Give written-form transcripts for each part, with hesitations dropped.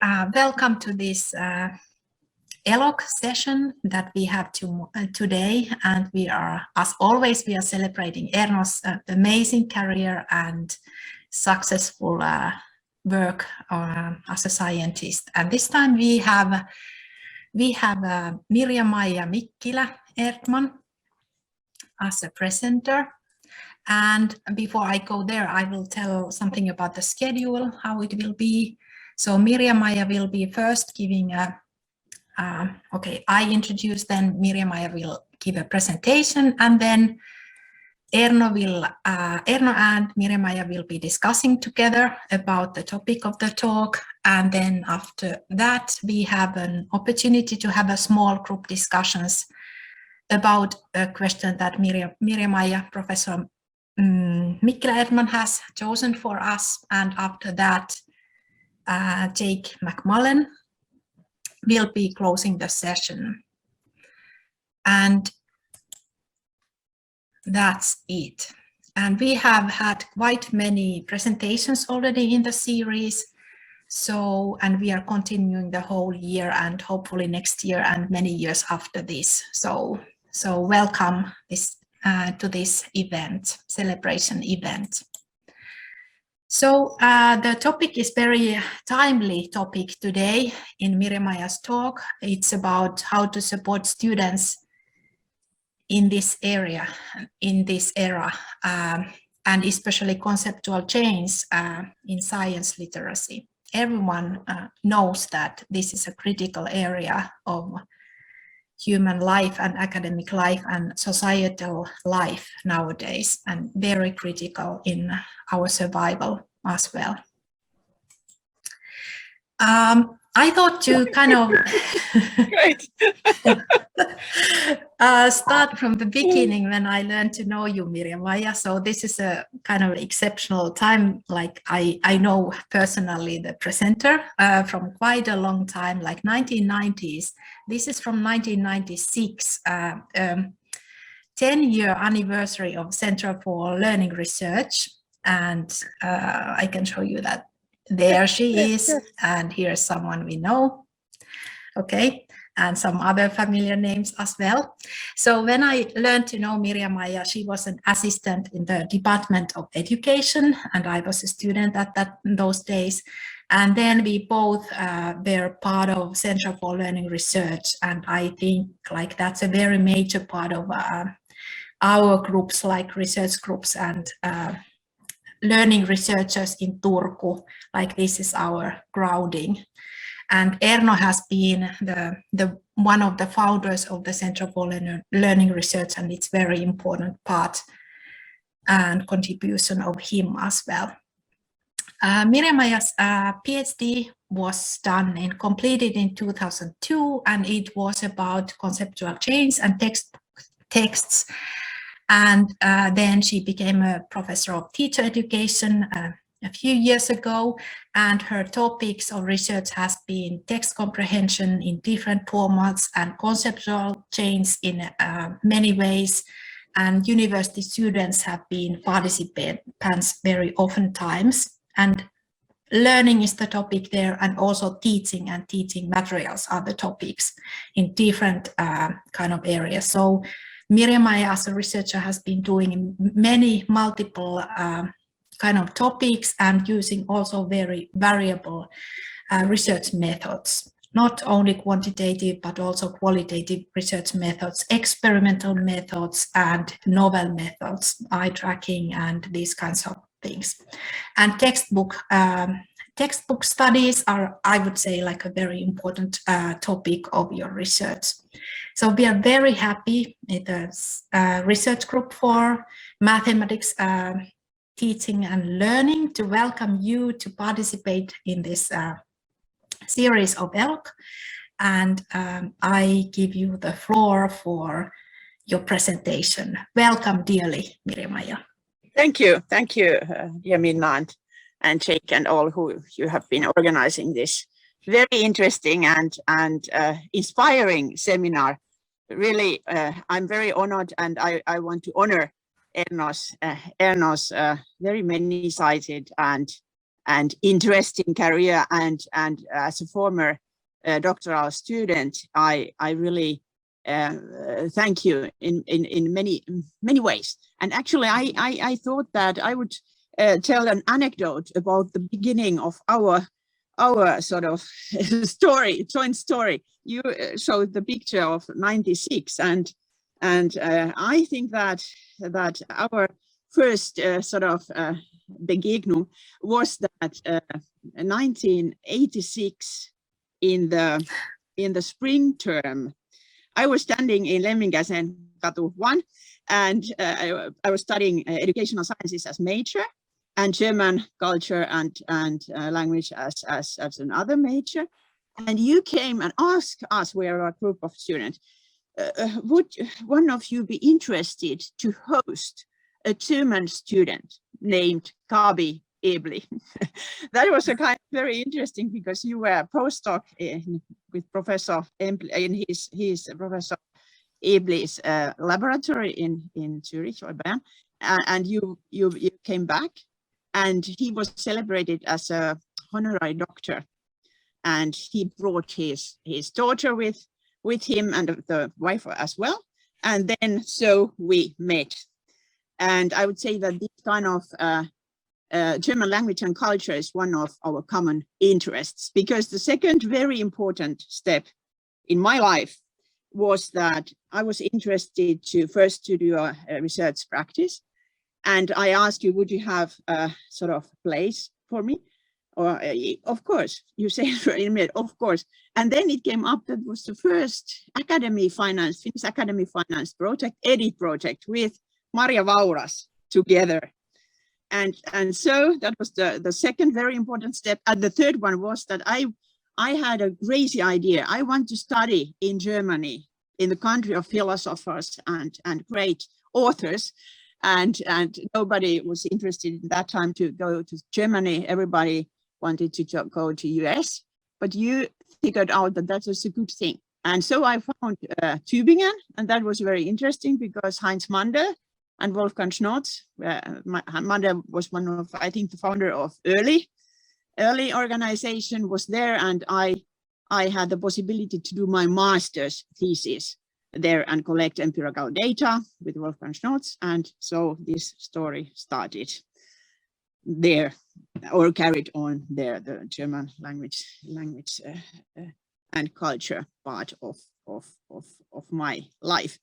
Welcome to this ELOC session that we have today, and we are, as always, we are celebrating Erno's amazing career and successful work as a scientist. And this time we have Mirjamaija Mikkilä Erdman as a presenter. And before I go there, I will tell something about the schedule, how it will be. So Mirjamaija will be first giving I introduce, then Mirjamaija will give a presentation, and then Erno and Mirjamaija will be discussing together about the topic of the talk. And then after that, we have an opportunity to have a small group discussions about a question that Mirjamaija, Professor Mikkilä Erdman has chosen for us. And after that, Jake McMullen will be closing the session. And that's it. And we have had quite many presentations already in the series. And we are continuing the whole year and hopefully next year and many years after this. So welcome to this event, celebration event. So the topic is very timely topic today in Mirjamaija's talk. It's about how to support students in this area, in this era, and especially conceptual change in science literacy. Everyone knows that this is a critical area of human life and academic life and societal life nowadays, and very critical in our survival as well. I thought to kind of start from the beginning when I learned to know you, Mirjamaija. So this is a kind of exceptional time. Like I know personally the presenter from quite a long time, like 1990s. This is from 1996, 10-year anniversary of Center for Learning Research. And I can show you that there she is, and here's someone we know. Okay, and some other familiar names as well. So when I learned to know Mirjamaija, she was an assistant in the Department of Education, and I was a student at those days. And then we both were part of Center for Learning Research, and I think like that's a very major part of our groups, like research groups and learning researchers in Turku. Like this is our grounding. And Erno has been the one of the founders of the Center for Learning Research, and it's very important part and contribution of him as well. Mirjamaija's PhD was done and completed in 2002, and it was about conceptual change and texts. And then she became a professor of teacher education a few years ago, and her topics of research has been text comprehension in different formats and conceptual change in many ways. And university students have been participants very often times. And learning is the topic there, and also teaching and teaching materials are the topics in different kind of areas. So Mirjamaija as a researcher has been doing many multiple kind of topics and using also very variable research methods, not only quantitative but also qualitative research methods, experimental methods and novel methods, eye tracking and these kinds of things. And textbook studies are, I would say, like a very important topic of your research. So we are very happy with the research group for mathematics teaching and learning to welcome you to participate in this series of ELOC. And I give you the floor for your presentation. Welcome dearly, Mirjamaija. Thank you, dear Minna and Jake and all who you have been organizing this very interesting and inspiring seminar. Really, I'm very honored, and I want to honor Erno's very many-sided and interesting career, and as a former doctoral student, I really thank you in many ways. And actually, I thought that I would tell an anecdote about the beginning of our sort of joint story. You showed the picture of '96, and I think that our first sort of begegnung was that 1986 in the spring term. I was standing in Lemminkäisen Katu 1, and I was studying educational sciences as major, and German culture and language as another major. And you came and asked us, we are a group of students, would one of you be interested to host a German student named Kabi Ebli? That was a kind of very interesting, because you were a postdoc with Professor in his Professor Ebli's laboratory in Zurich or Bern, and you came back, and he was celebrated as a honorary doctor, and he brought his daughter with him, and the wife as well, and then so we met. And I would say that this kind of German language and culture is one of our common interests, because the second very important step in my life was that I was interested to do a research practice. And I asked you, would you have a sort of place for me? Or of course, you said in a minute, of course. And then it came up that was the first Finnish Academy Finance project, EDIT project, with Maria Vauras together. And so that was the second very important step. And the third one was that I had a crazy idea. I want to study in Germany, in the country of philosophers and great authors. And nobody was interested in that time to go to Germany. Everybody wanted to go to US, but you figured out that was a good thing. And so I found Tübingen, and that was very interesting, because Heinz Mandel and Wolfgang Schnotz, Mandel was one of, I think, the founder of early organization, was there, and I had the possibility to do my master's thesis there and collect empirical data with Wolfgang Schnotz, and so this story started there, or carried on there, the German language and culture part of my life.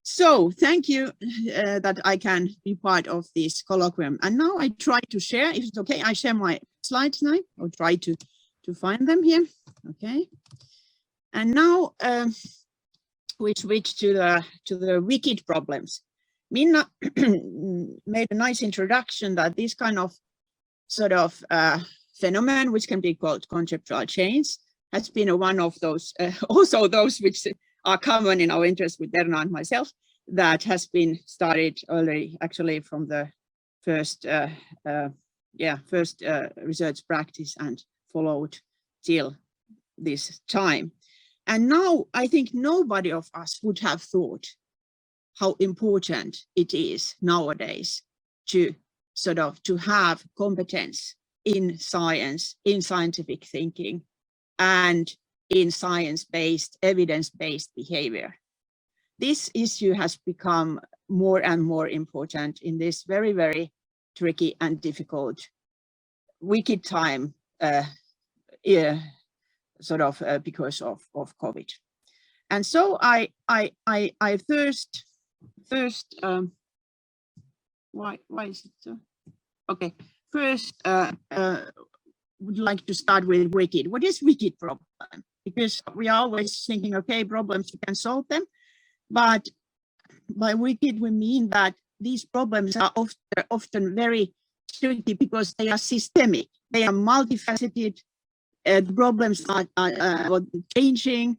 So thank you that I can be part of this colloquium. And now I try to share, if it's okay, I share my slides now, or try to find them here. Okay. And now we switch to the wicked problems. Minna made a nice introduction that this kind of sort of phenomenon, which can be called conceptual change, has been one of those, also those which are common in our interest with Erna and myself, that has been started already actually from the first research practice and followed till this time. And now I think nobody of us would have thought how important it is nowadays to have competence in science, in scientific thinking, and in science-based, evidence-based behavior. This issue has become more and more important in this very, very tricky and difficult, wicked time, because of COVID. And so I first why is it so? Okay, first would like to start with wicked. What is wicked problem? Because we are always thinking, okay, problems, you can solve them. But by wicked, we mean that these problems are often very tricky because they are systemic. They are multifaceted. The problems are changing.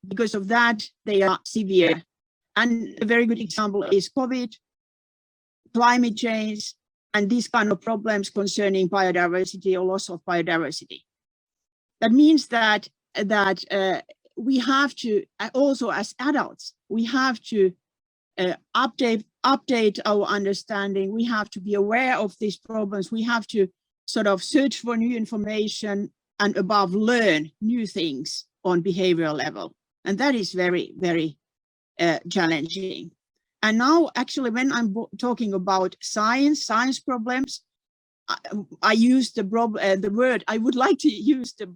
Because of that, they are severe. And a very good example is COVID, climate change, and these kind of problems concerning biodiversity or loss of biodiversity. That means that we have to, also as adults, we have to update our understanding. We have to be aware of these problems. We have to sort of search for new information and above learn new things on behavioral level. And that is very, very challenging. And now actually when I'm talking about science problems, I use the word, I would like to use the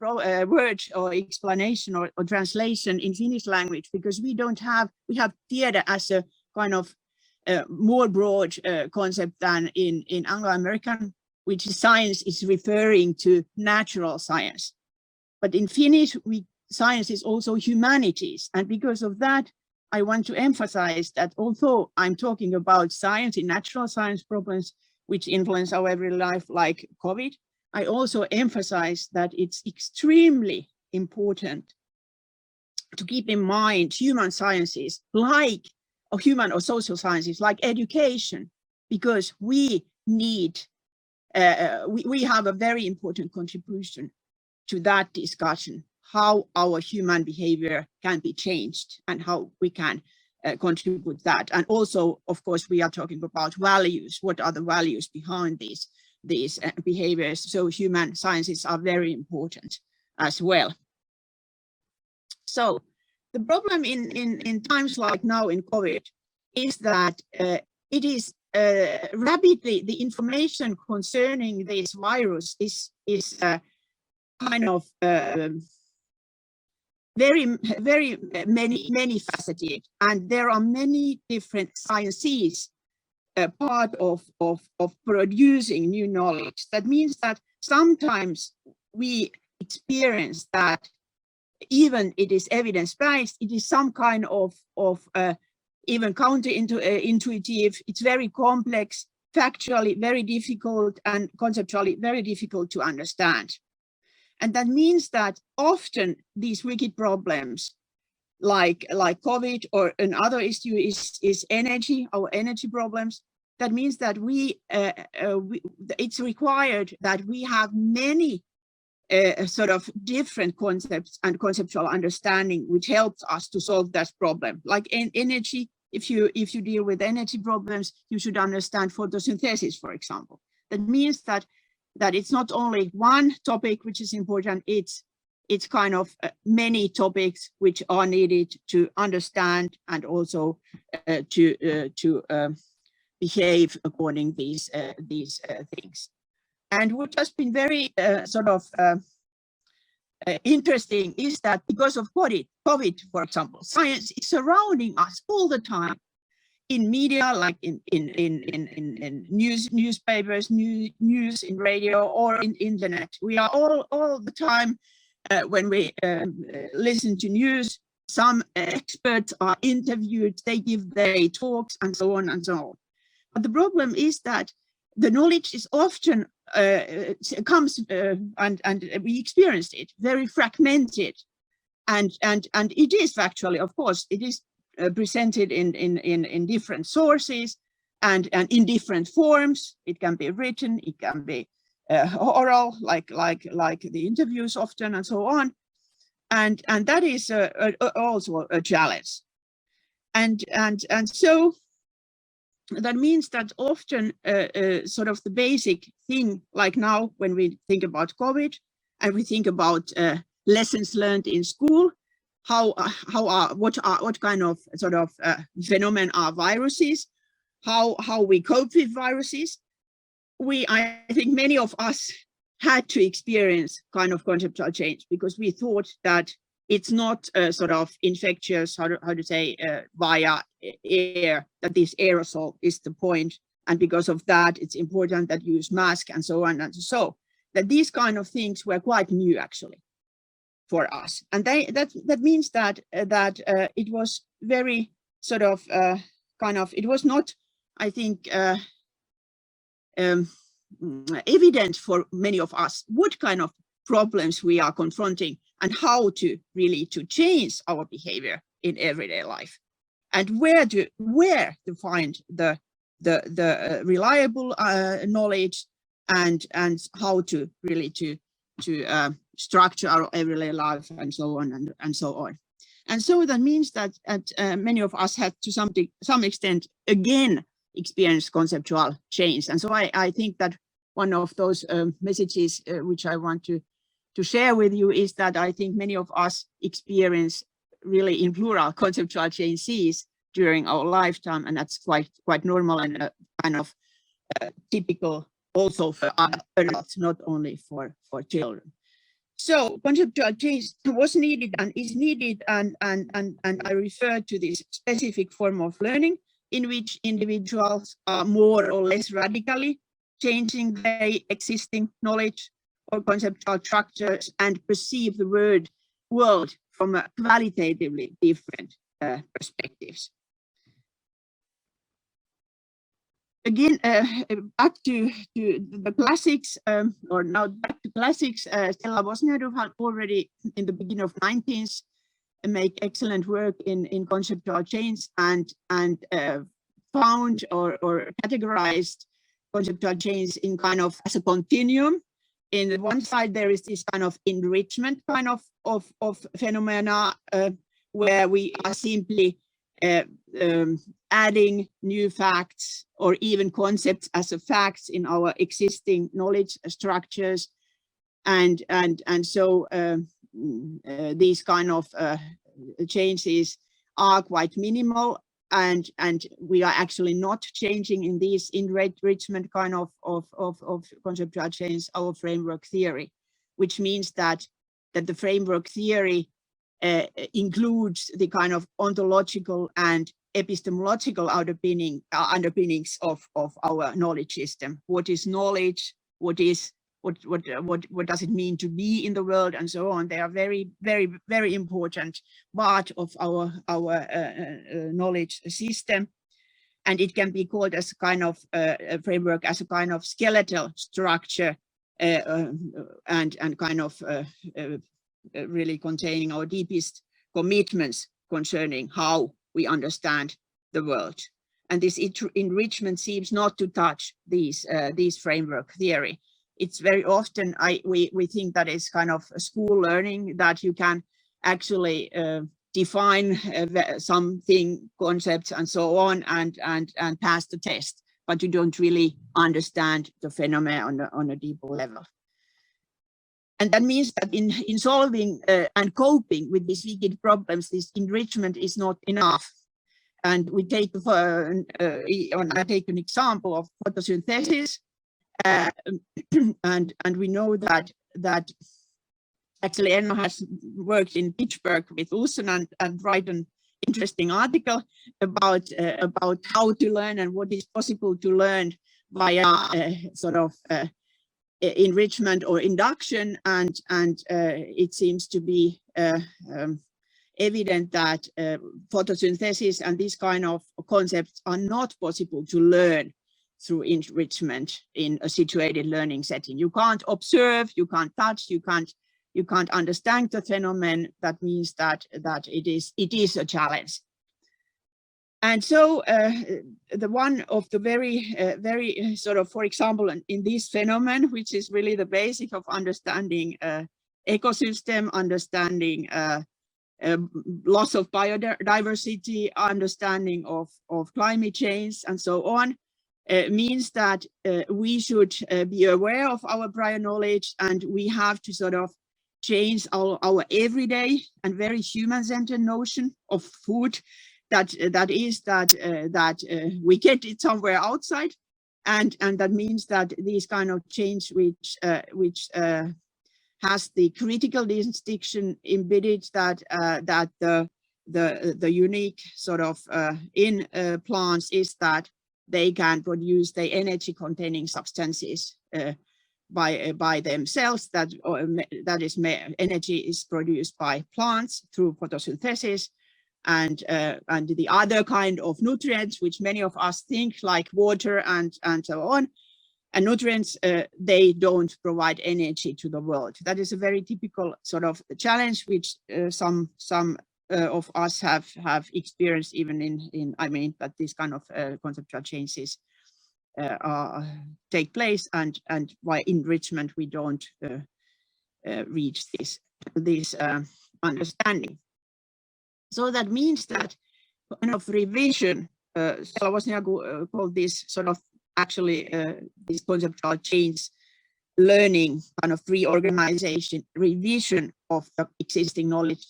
word or explanation or translation in Finnish language, because we have tiede as a kind of more broad concept than in Anglo-American, which science is referring to natural science. But in Finnish, science is also humanities. And because of that, I want to emphasize that although I'm talking about science in natural science problems, which influence our everyday life like COVID, I also emphasize that it's extremely important to keep in mind human sciences like, or human or social sciences like education, because we need, we have a very important contribution to that discussion, how our human behavior can be changed and how we can contribute that. And also, of course, we are talking about values. What are the values behind these behaviors? So human sciences are very important as well. So the problem in times like now in COVID is that it is rapidly, the information concerning this virus is kind of very many faceted, and there are many different sciences part of producing new knowledge. That means that sometimes we experience that even it is evidence-based, it is some kind of even counterintuitive, it's very complex, factually very difficult, and conceptually very difficult to understand. And that means that often these wicked problems like COVID, or another issue is energy, our energy problems. That means that it's required that we have many sort of different concepts and conceptual understanding, which helps us to solve that problem. Like energy, if you deal with energy problems, you should understand photosynthesis, for example. That means that it's not only one topic which is important, it's kind of many topics which are needed to understand and also to behave according these things. And what has been very sort of interesting is that because of COVID, for example, science is surrounding us all the time. In media, like in newspapers, news in radio, or in internet. We are all the time, when we listen to news, some experts are interviewed, they give their talks, and so on and so on. But the problem is that the knowledge is often comes and we experienced it very fragmented, and it is actually, of course, it is presented in different sources and in different forms. It can be written, it can be oral, like the interviews often, and so on. And that is also a challenge. And so that means that often sort of the basic thing, like now when we think about COVID and we think about lessons learned in school, what kind of sort of phenomenon are viruses, how we cope with viruses. I think many of us had to experience kind of conceptual change, because we thought that it's not sort of infectious, how to say, via air, that this aerosol is the point, and because of that it's important that you use mask and so on, and so that these kind of things were quite new actually for us. And that means that it was very sort of kind of, it was not, I think, evident for many of us what kind of problems we are confronting and how to really to change our behavior in everyday life, and where to find the reliable knowledge, and how to really to structure our everyday life, and so on and so on. And so that means that many of us had to some extent again experience conceptual change. And so I think that those messages which I want to share with you is that I think many of us experience really in plural conceptual changes during our lifetime, and that's quite normal and kind of typical also for adults, not only for children. So conceptual change was needed and is needed, and I refer to this specific form of learning in which individuals are more or less radically changing their existing knowledge or conceptual structures and perceive the world from a qualitatively different perspectives. Again, back to the classics, or now back to classics. Stella Wozniak had already in the beginning of 19th make excellent work in conceptual change and found or categorized conceptual change in kind of as a continuum. In the one side, there is this kind of enrichment kind of phenomena where we are simply adding new facts or even concepts as a facts in our existing knowledge structures, and so these kind of changes are quite minimal, and we are actually not changing in these enrichment kind of conceptual change our framework theory, which means that the framework theory includes the kind of ontological and epistemological underpinnings of our knowledge system. What is knowledge? What does it mean to be in the world, and so on? They are very, very, very important part of our knowledge system, and it can be called as a kind of framework, as a kind of skeletal structure, and kind of really containing our deepest commitments concerning how we understand the world. And this enrichment seems not to touch these framework theory. It's very often we think that it's kind of a school learning, that you can actually define something, concepts and so on, and pass the test, but you don't really understand the phenomena on a deeper level. And that means that in solving and coping with these wicked problems, this enrichment is not enough. And we take I take an example of photosynthesis, and we know that actually Enno has worked in Pittsburgh with Usen and write an interesting article about how to learn and what is possible to learn via sort of enrichment or induction, and it seems to be evident that photosynthesis and these kind of concepts are not possible to learn through enrichment in a situated learning setting. You can't observe, you can't touch, you can't understand the phenomenon. That means that it is a challenge. And so the one of the very sort of, for example, in this phenomenon, which is really the basic of understanding ecosystem, understanding loss of biodiversity, understanding of climate change, and so on, means that we should be aware of our prior knowledge, and we have to sort of change our everyday and very human-centered notion of food. That we get it somewhere outside, and that means that these kind of change which has the critical distinction embedded that the unique sort of in plants is that they can produce the energy containing substances by themselves. That is energy is produced by plants through photosynthesis. And the other kind of nutrients, which many of us think like water and so on, and nutrients, they don't provide energy to the world. That is a very typical sort of challenge, which some of us have experienced even in I mean, that these kind of conceptual changes take place, and by enrichment we don't reach this understanding. So that means that kind of revision, Stella Wozniak called this sort of actually this conceptual change learning kind of reorganization, revision of the existing knowledge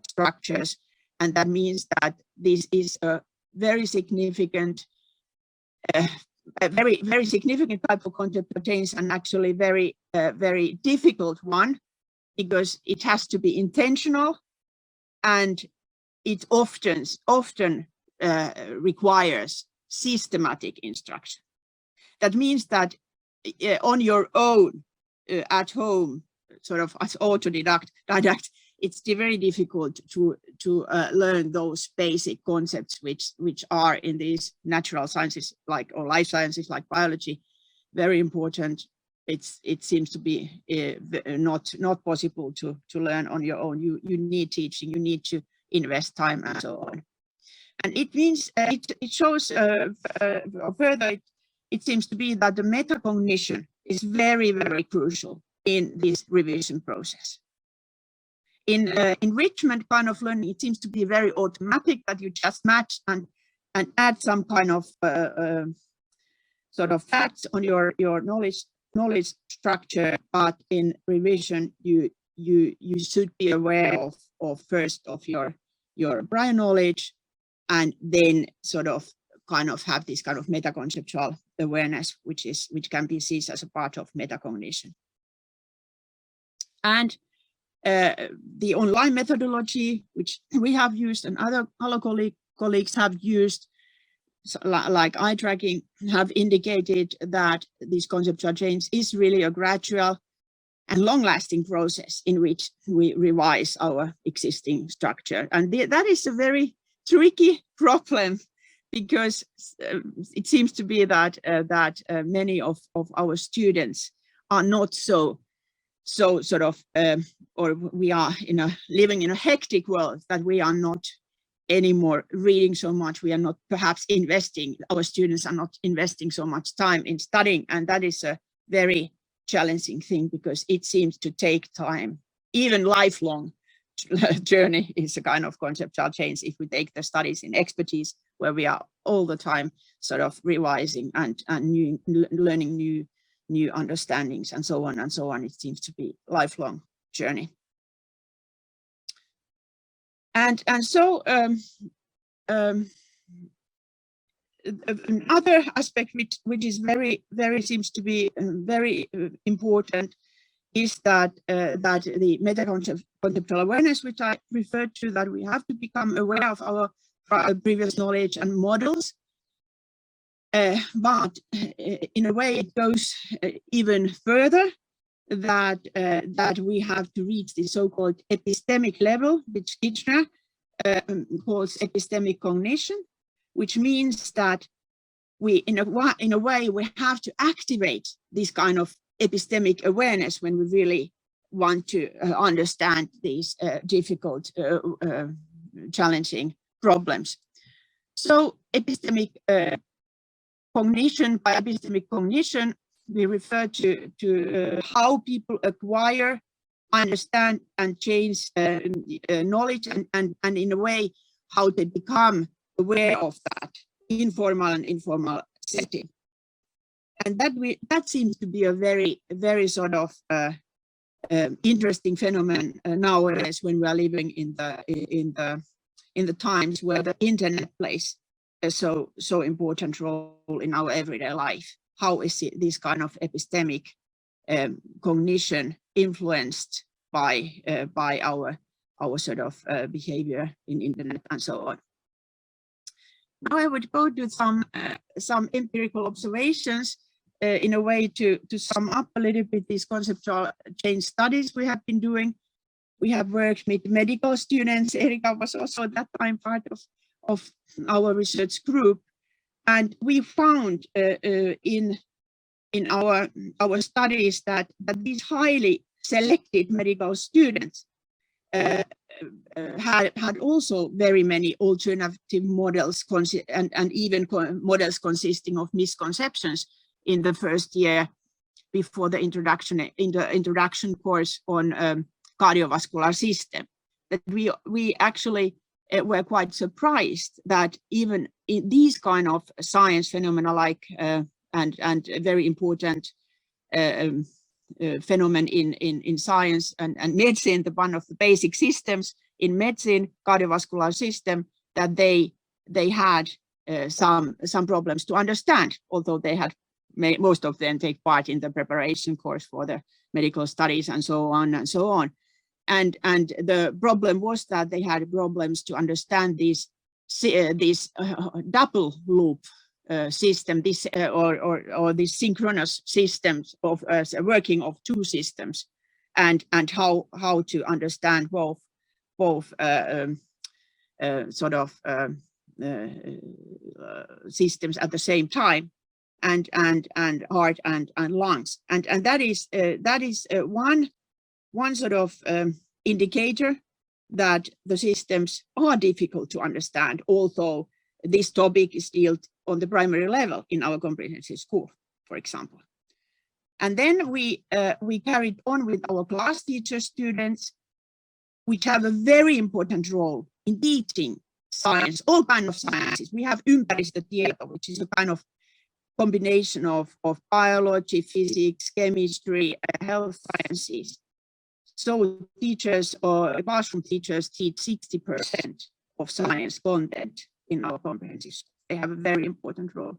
structures. And that means that this is a very significant, a very significant type of conceptual change, and actually very difficult one, because it has to be intentional, and it often requires systematic instruction. That means that on your own, at home, sort of as autodidact, it's very difficult to learn those basic concepts which are in these natural sciences or life sciences like biology, very important. It seems to be not possible to learn on your own. You need teaching, you need to invest time and so on. And it means it shows further. It seems to be that the metacognition is very crucial in this revision process. In enrichment kind of learning, it seems to be very automatic, that you just match and add some kind of sort of facts on your knowledge structure. But in revision, you should be aware of first of your prior knowledge, and then sort of kind of have this kind of meta-conceptual awareness, which can be seen as a part of metacognition. And the online methodology, which we have used and other colleagues have used, like eye tracking, have indicated that this conceptual change is really a gradual and long-lasting process in which we revise our existing structure. And that is a very tricky problem, because it seems to be that many of our students are not so sort of, or we are living in a hectic world, that we are not anymore reading so much. We are not perhaps investing, our students are not investing so much time in studying, and that is a very challenging thing, because it seems to take time. Even lifelong journey is a kind of conceptual change if we take the studies in expertise, where we are all the time sort of revising and learning new understandings and so on and so on. It seems to be a lifelong journey. And so another aspect which is very seems to be very important is that the meta-conceptual awareness, which I referred to, that we have to become aware of our previous knowledge and models. But in a way, it goes even further, that we have to reach the so-called epistemic level, which Kitchener calls epistemic cognition, which means that we, in a way, we have to activate this kind of epistemic awareness when we really want to understand these difficult, challenging problems. So epistemic cognition, by epistemic cognition, we refer to how people acquire, understand, and change knowledge, and in a way, how they become aware of that informal and informal setting. And that seems to be a very sort of interesting phenomenon nowadays, when we are living in the times where the internet plays a so important role in our everyday life. How is this kind of epistemic cognition influenced by our sort of behavior in internet and so on? Now I would go to some empirical observations in a way to sum up a little bit these conceptual change studies we have been doing. We have worked with medical students. Erika was also at that time part of our research group, and we found in our studies that these highly selected medical students had also very many alternative models and even models consisting of misconceptions in the first year before the introduction course on cardiovascular system. That we actually were quite surprised that even in these kind of science phenomena like and a very important phenomenon in science and medicine. One of the basic systems in medicine, cardiovascular system, that they had some problems to understand, although they had most of them take part in the preparation course for the medical studies and so on and so on. And the problem was that they had problems to understand this double loop system, this or this synchronous systems of working of two systems, and how to understand both sort of systems at the same time, and heart and lungs, and that is one sort of indicator that the systems are difficult to understand, although this topic is dealt on the primary level in our comprehensive school, for example. And then we carried on with our class teacher students, which have a very important role in teaching science, all kinds of sciences. We have ympäristötieto, which is a kind of combination of biology, physics, chemistry, health sciences. So teachers or classroom teachers teach 60% of science content in our comprehensive school. They have a very important role.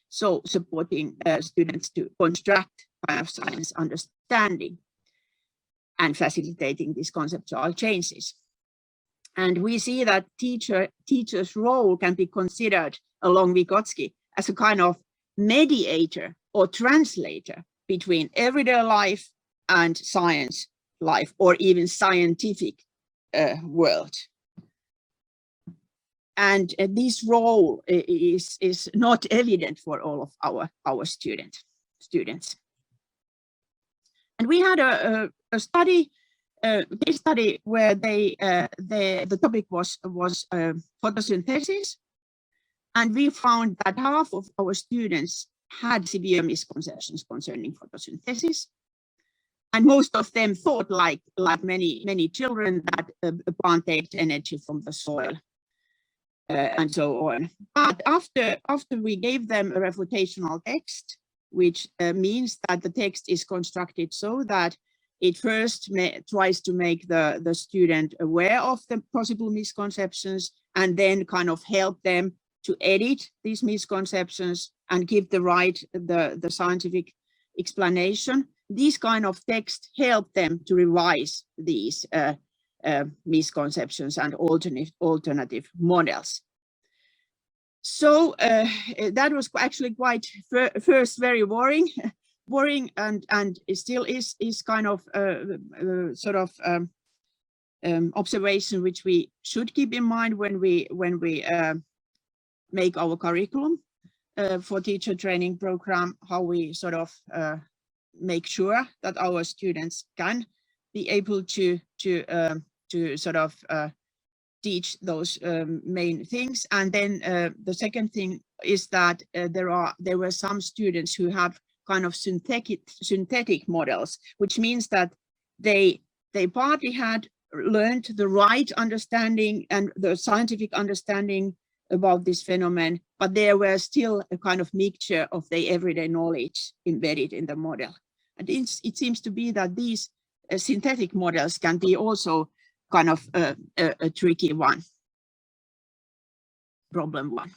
So supporting students to construct kind of science understanding and facilitating these conceptual changes. And we see that teacher's role can be considered, along Vygotsky, as a kind of mediator or translator between everyday life and science life, or even scientific world. And this role is not evident for all of our students. And we had a case study where the topic was photosynthesis, and we found that half of our students had severe misconceptions concerning photosynthesis. And most of them thought, like many children, that a plant takes energy from the soil and so on. But after we gave them a refutational text, which means that the text is constructed so that it first tries to make the student aware of the possible misconceptions, and then kind of help them to edit these misconceptions and give the scientific explanation. These kind of texts help them to revise these misconceptions and alternative models. So that was actually quite first very worrying, and it still is kind of sort of observation which we should keep in mind when we make our curriculum for teacher training program, how we sort of make sure that our students can be able to sort of teach those main things. And then the second thing is that there were some students who have kind of synthetic models, which means that they partly had learned the right understanding and the scientific understanding about this phenomenon, but there were still a kind of mixture of their everyday knowledge embedded in the model. And it seems to be that these synthetic models can be also kind of a tricky problem one.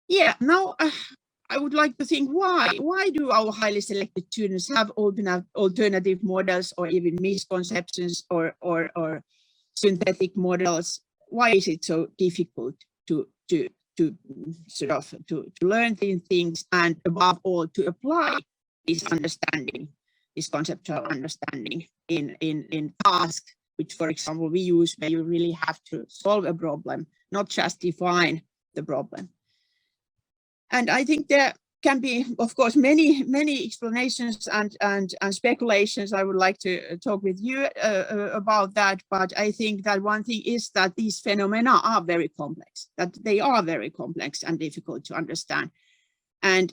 Yeah, now I would like to think, why do our highly selected students have alternative models or even misconceptions or synthetic models? Why is it so difficult to sort of to learn these things, and above all to apply this understanding, this conceptual understanding in tasks, which, for example, we use where you really have to solve a problem, not just define the problem. And I think there can be, of course, many explanations and speculations. I would like to talk with you about that, but I think that one thing is that these phenomena are very complex, that they are very complex and difficult to understand. And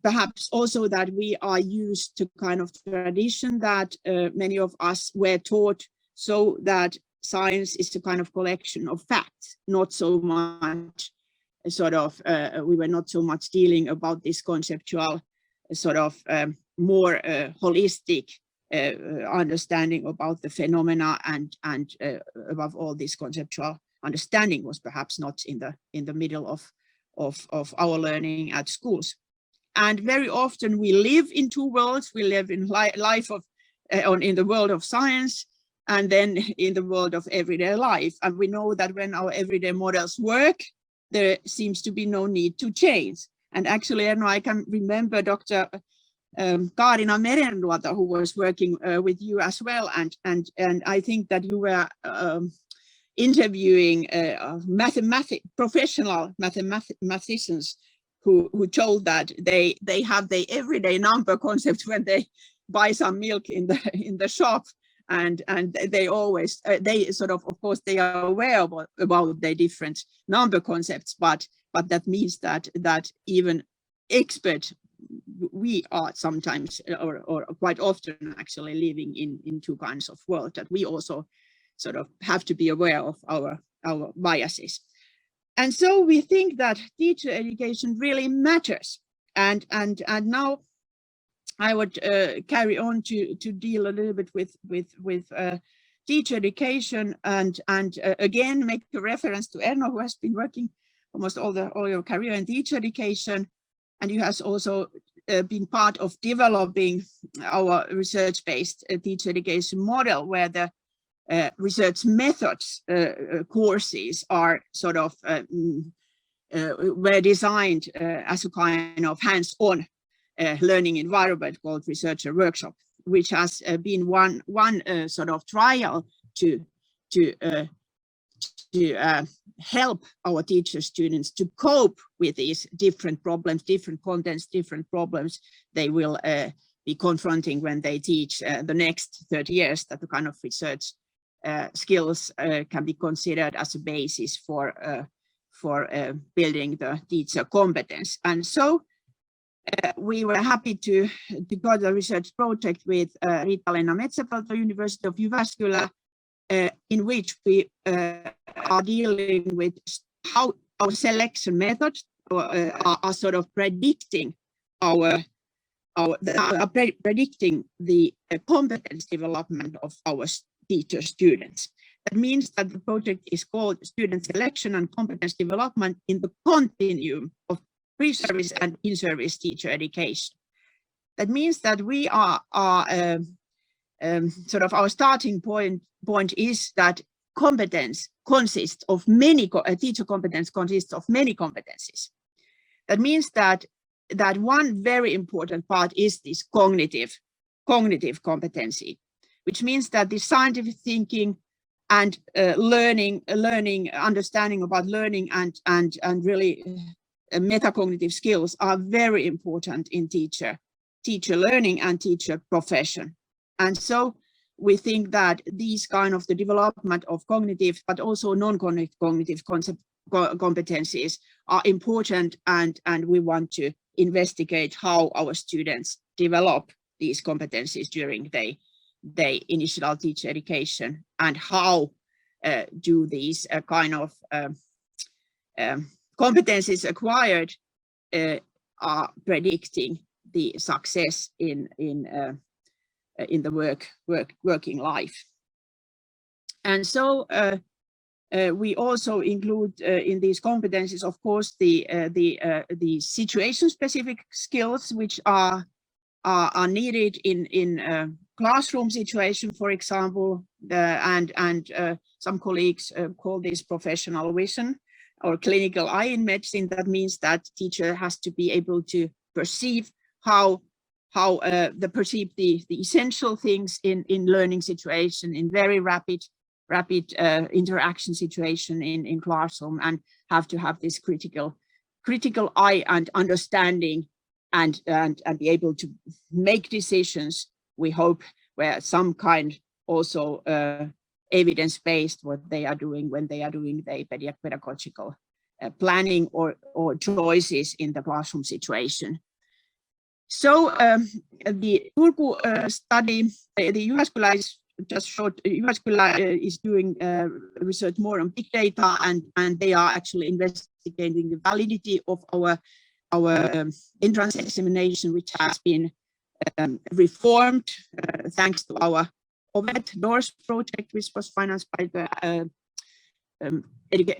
perhaps also that we are used to kind of tradition that many of us were taught, so that science is a kind of collection of facts, not so much we were not so much dealing about this conceptual more holistic understanding about the phenomena, and above all, this conceptual understanding was perhaps not in the middle of our learning at schools. And very often we live in two worlds. We live in in the world of science, and then in the world of everyday life. And we know that when our everyday models work, there seems to be no need to change. And actually, I can remember Dr. Kaarina Merenluota, who was working with you as well. And I think that you were interviewing professional mathematicians who told that they have the everyday number concept when they buy some milk in the shop, and they always of course they are aware about the different number concepts, but that means that even expert, we are sometimes or quite often actually living in two kinds of world, that we also have to be aware of our biases. And so we think that teacher education really matters. And now I would carry on to deal a little bit with teacher education, and again make a reference to Erno, who has been working almost all your career in teacher education, and he has also been part of developing our research-based teacher education model, where the research methods courses are were designed as a kind of hands-on learning environment called Researcher Workshop, which has been one trial to help our teacher students to cope with these different problems, different contents, different problems they will be confronting when they teach the next 30 years, that the kind of research skills can be considered as a basis for building the teacher competence. And so we were happy to go the research project with Riitta-Leena Metsäpelto, University of Jyväskylä, in which we are dealing with how our selection methods are predicting predicting the competence development of our teacher students. That means that the project is called Student Selection and Competence Development in the Continuum of Pre-service and In-service Teacher Education. That means that we are our starting point is that competence consists of many, teacher competence consists of many competencies. That means that one very important part is this cognitive competency, which means that the scientific thinking and understanding about learning and really metacognitive skills are very important in teacher learning and teacher profession. And so we think that these kind of the development of cognitive but also non-cognitive competencies are important, and we want to investigate how our students develop these competencies during their initial teacher education, and how do these competencies acquired are predicting the success in the working life. And so we also include in these competencies, of course, the situation-specific skills, which are needed in classroom situation, for example, and some colleagues call this professional vision or clinical eye in medicine. That means that teacher has to be able to perceive perceive the essential things in learning situation, in very rapid interaction situation in classroom, and have to have this critical eye and understanding, and be able to make decisions, we hope, where some kind also evidence-based what they are doing when they are doing the pedagogical planning or choices in the classroom situation. So the Turku study, the Jyväskylä is just short, Jyväskylä is doing research more on big data, and they are actually investigating the validity of our entrance examination, which has been reformed thanks to our OVET DOORS project, which was financed by the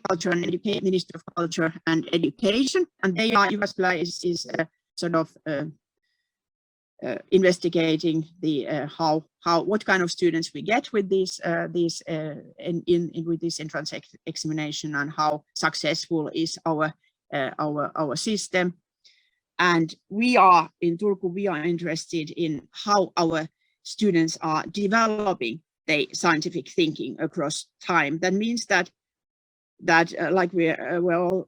Culture and Minister of Culture and Education, and they are Jyväskylä is sort of investigating the what kind of students we get with this with this entrance examination, and how successful is our system. And we are in Turku, we are interested in how our students are developing their scientific thinking across time. That means that like we're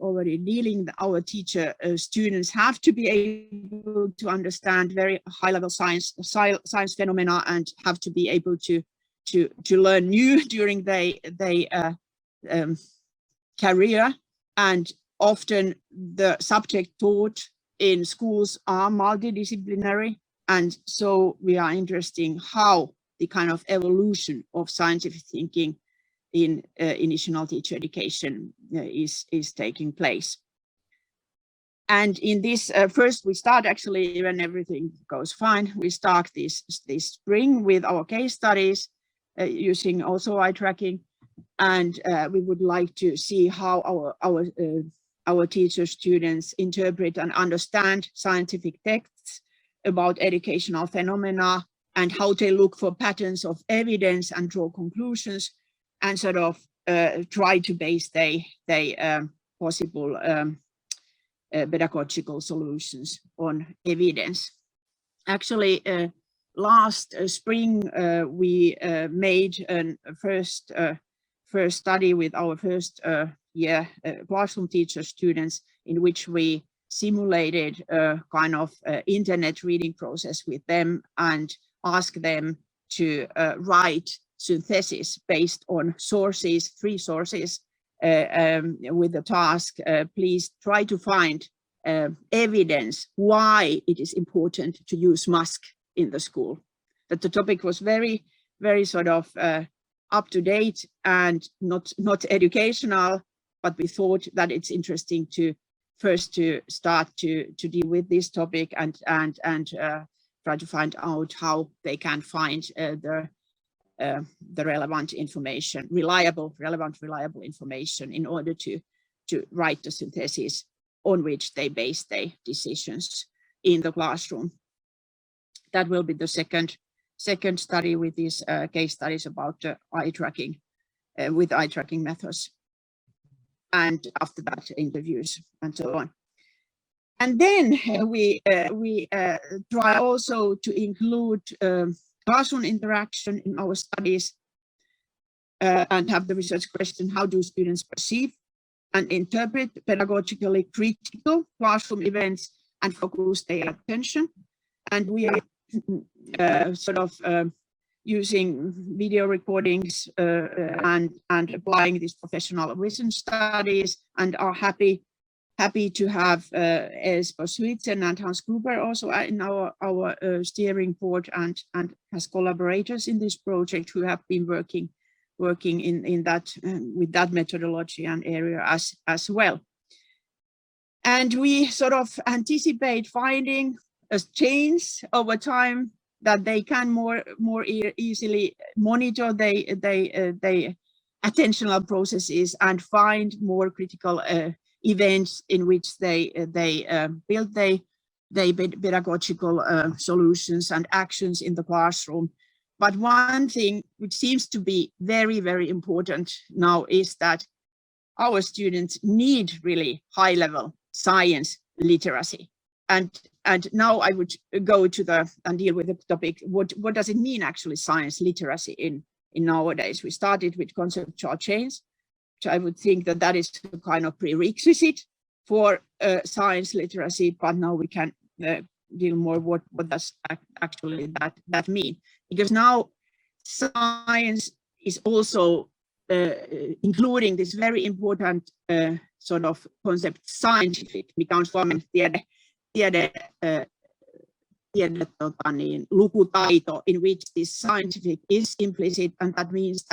already dealing, our teacher students have to be able to understand very high-level science phenomena, and have to be able to learn new during their career. And often the subject taught in schools are multidisciplinary, and so we are interested in how the kind of evolution of scientific thinking in initial teacher education is taking place. And in this first, we start actually when everything goes fine. We start this spring with our case studies using also eye tracking, and we would like to see how our teacher students interpret and understand scientific texts about educational phenomena, and how they look for patterns of evidence and draw conclusions, and sort of try to base their possible pedagogical solutions on evidence. Actually, last spring we made a first study with our first year classroom teacher students, in which we simulated a kind of internet reading process with them, and asked them to write synthesis based on sources, 3 sources, with the task, please try to find evidence why it is important to use mask in the school. That the topic was very, very sort of up to date and not educational, but we thought that it's interesting to first start to deal with this topic and try to find out how they can find the relevant information, reliable information, in order to write the synthesis on which they base their decisions in the classroom. That will be the second study with these case studies about eye tracking, with eye tracking methods, and after that interviews and so on. And then we try also to include classroom interaction in our studies, and have the research question: how do students perceive and interpret pedagogically critical classroom events and focus their attention? And we are sort of using video recordings and applying these professional vision studies, and are happy to have Espo Suitsen and Hans Gruber also in our steering board, and as collaborators in this project, who have been working in that with that methodology and area as well. And we sort of anticipate finding a change over time, that they can more easily monitor their attentional processes and find more critical events in which they build their pedagogical solutions and actions in the classroom. But one thing which seems to be very, very important now is that our students need really high-level science literacy. And now I would go to and deal with the topic, what does it mean actually, science literacy in nowadays? We started with conceptual change, which I would think that is a kind of prerequisite for science literacy, but now we can deal more what does actually that mean, because now science is also including this very important sort of concept, scientific, mikä on suomen tiede lukutaito, in which this scientific is implicit, and that means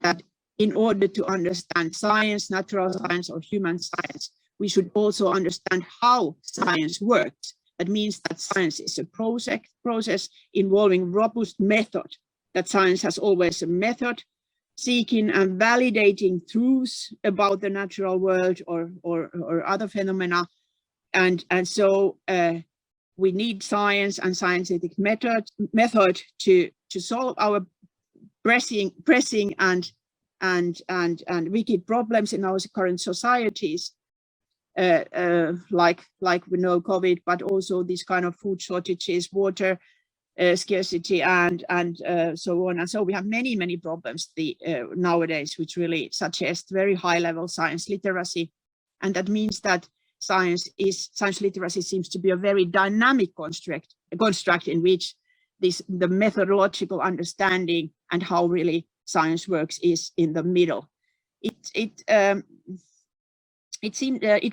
that in order to understand science, natural science or human science, we should also understand how science works. That means that science is a process involving robust method, that science has always a method, seeking and validating truths about the natural world or other phenomena. And so we need science and scientific method to solve our pressing and wicked problems in our current societies, like we know COVID, but also these kind of food shortages, water scarcity, and so on. And so we have many problems nowadays, which really suggest very high level science literacy. And that means that science literacy seems to be a very dynamic construct in which the methodological understanding and how really science works is in the middle. It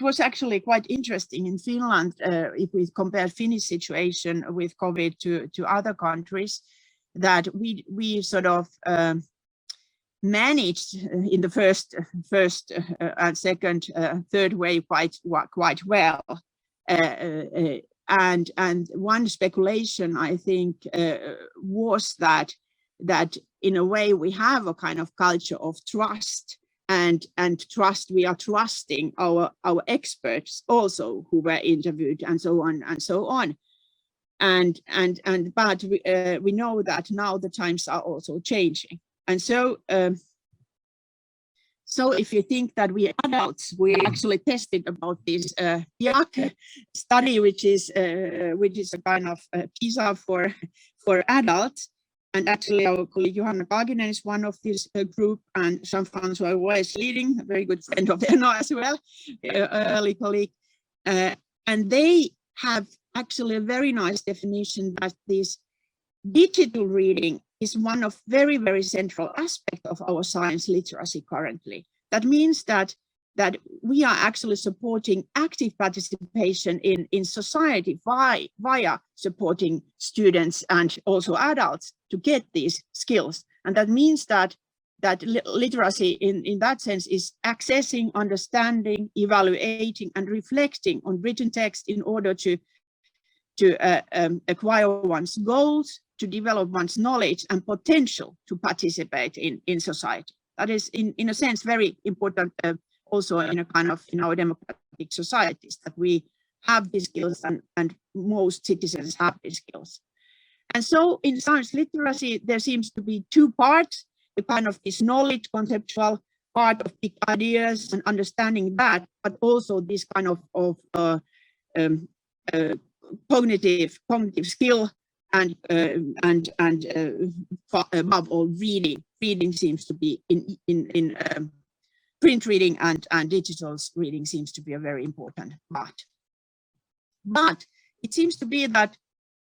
was actually quite interesting in Finland, if we compare Finnish situation with COVID to other countries, that we sort of managed in the first and second, third wave quite well. And one speculation, I think, was that in a way we have a kind of culture of trust, and trust, we are trusting our experts also who were interviewed, and so on and so on. But we know that now the times are also changing. And so if you think that we adults, we actually tested about this ELOC study, which is a kind of PISA for adults. And actually our colleague Johanna Kaaginen is one of this group, and Jean-François was leading, a very good friend of Eno as well, early colleague. And they have actually a very nice definition that this digital reading is one of very central aspect of our science literacy currently. That means that we are actually supporting active participation in society via supporting students and also adults to get these skills. And that means that literacy in that sense is accessing, understanding, evaluating and reflecting on written text in order to acquire one's goals, to develop one's knowledge and potential to participate in society. That is in a sense very important also in our democratic societies, that we have these skills and most citizens have these skills. And so in science literacy, there seems to be two parts, the kind of this knowledge conceptual part of big ideas and understanding that, but also this kind of cognitive skill and above all reading. Reading seems to be in print reading and digital reading seems to be a very important part. But it seems to be that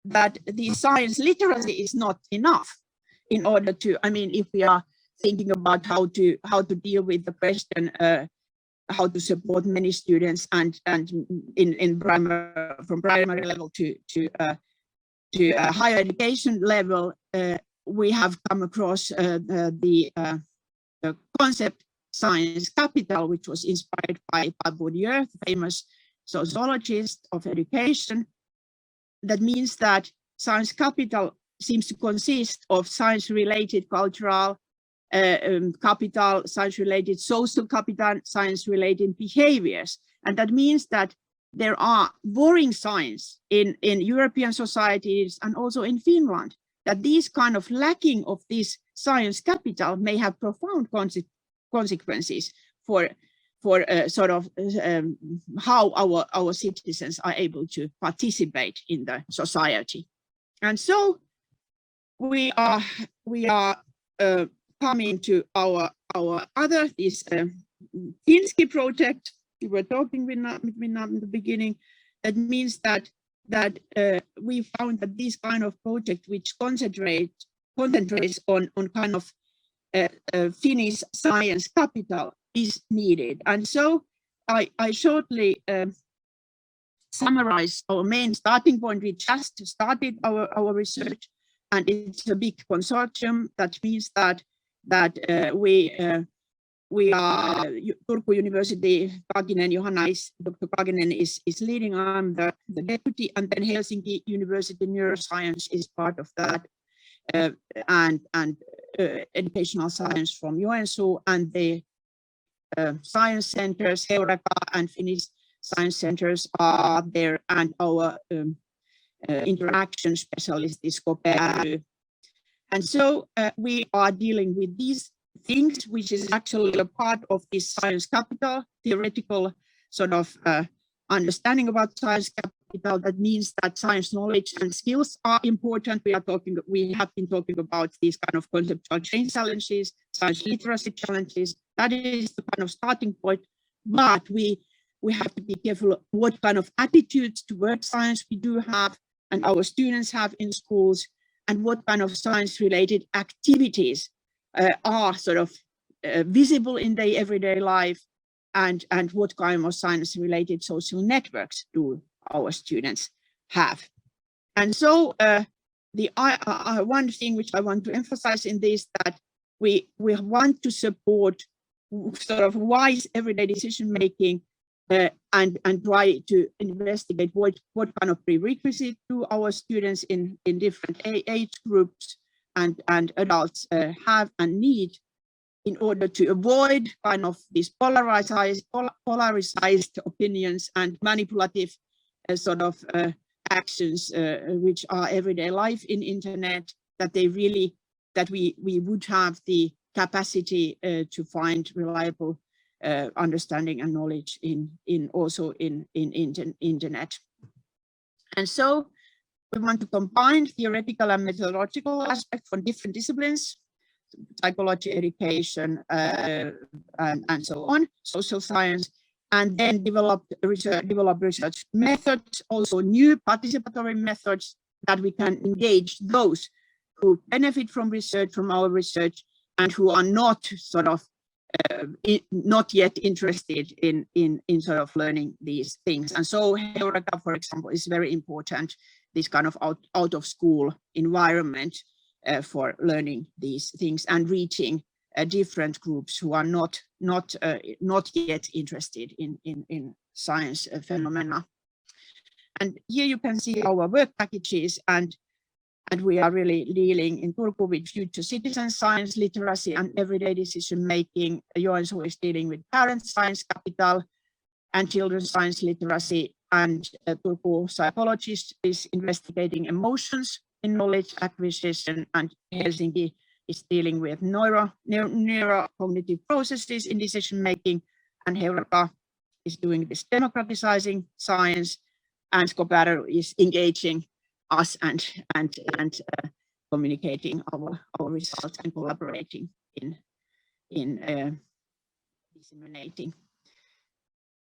the science literacy is not enough in order to, I mean, if we are thinking about how to deal with the question, how to support many students and in from primary level to higher education level, we have come across the concept science capital, which was inspired by Bourdieu, the famous sociologist of education. That means that science capital seems to consist of science-related cultural capital, science-related social capital, science-related behaviors. And that means that there are boring science in European societies and also in Finland, that these kind of lacking of this science capital may have profound consequences for sort of how our citizens are able to participate in the society. And so we are coming to our other this Finski project. We were talking with Minna in the beginning. That means that we found that this kind of project which concentrates on kind of Finnish science capital is needed. And so I shortly summarize our main starting point. We just started our research, and it's a big consortium. That means that we are Turku University. Dr. Kaginen is leading. I'm the deputy, and then Helsinki University Neuroscience is part of that, and educational science from Joensuu, and the science centers, Heureka and Finnish science centers are there, and our interaction specialist is Kopea. And so we are dealing with these things, which is actually a part of this science capital, theoretical sort of understanding about science capital. That means that science knowledge and skills are important. We have been talking about these kind of conceptual change challenges, science literacy challenges. That is the kind of starting point, but we have to be careful what kind of attitudes towards science we do have and our students have in schools, and what kind of science-related activities are sort of visible in their everyday life, and what kind of science-related social networks do our students have. And so one thing which I want to emphasize in this, that we want to support sort of wise everyday decision making, and try to investigate what kind of prerequisite do our students in different age groups and adults have and need in order to avoid kind of these polarized opinions and manipulative sort of actions which are everyday life in internet, that we would have the capacity to find reliable understanding and knowledge also in internet. And so we want to combine theoretical and methodological aspects from different disciplines, psychology, education, and so on, social science, and then develop research methods, also new participatory methods that we can engage those who benefit from our research, and who are not sort of not yet interested in sort of learning these things. And so Heureka, for example, is very important, this kind of out of school environment for learning these things and reaching different groups who are not yet interested in science phenomena. And here you can see our work packages, and we are really dealing in Turku with future citizen science, literacy, and everyday decision making. Joensuu is dealing with parent science capital and children's science literacy, and Turku psychologist is investigating emotions in knowledge acquisition, and Helsinki is dealing with neurocognitive processes in decision making, and Heureka is doing this democratizing science, and Kopea is engaging us and communicating our results and collaborating in disseminating.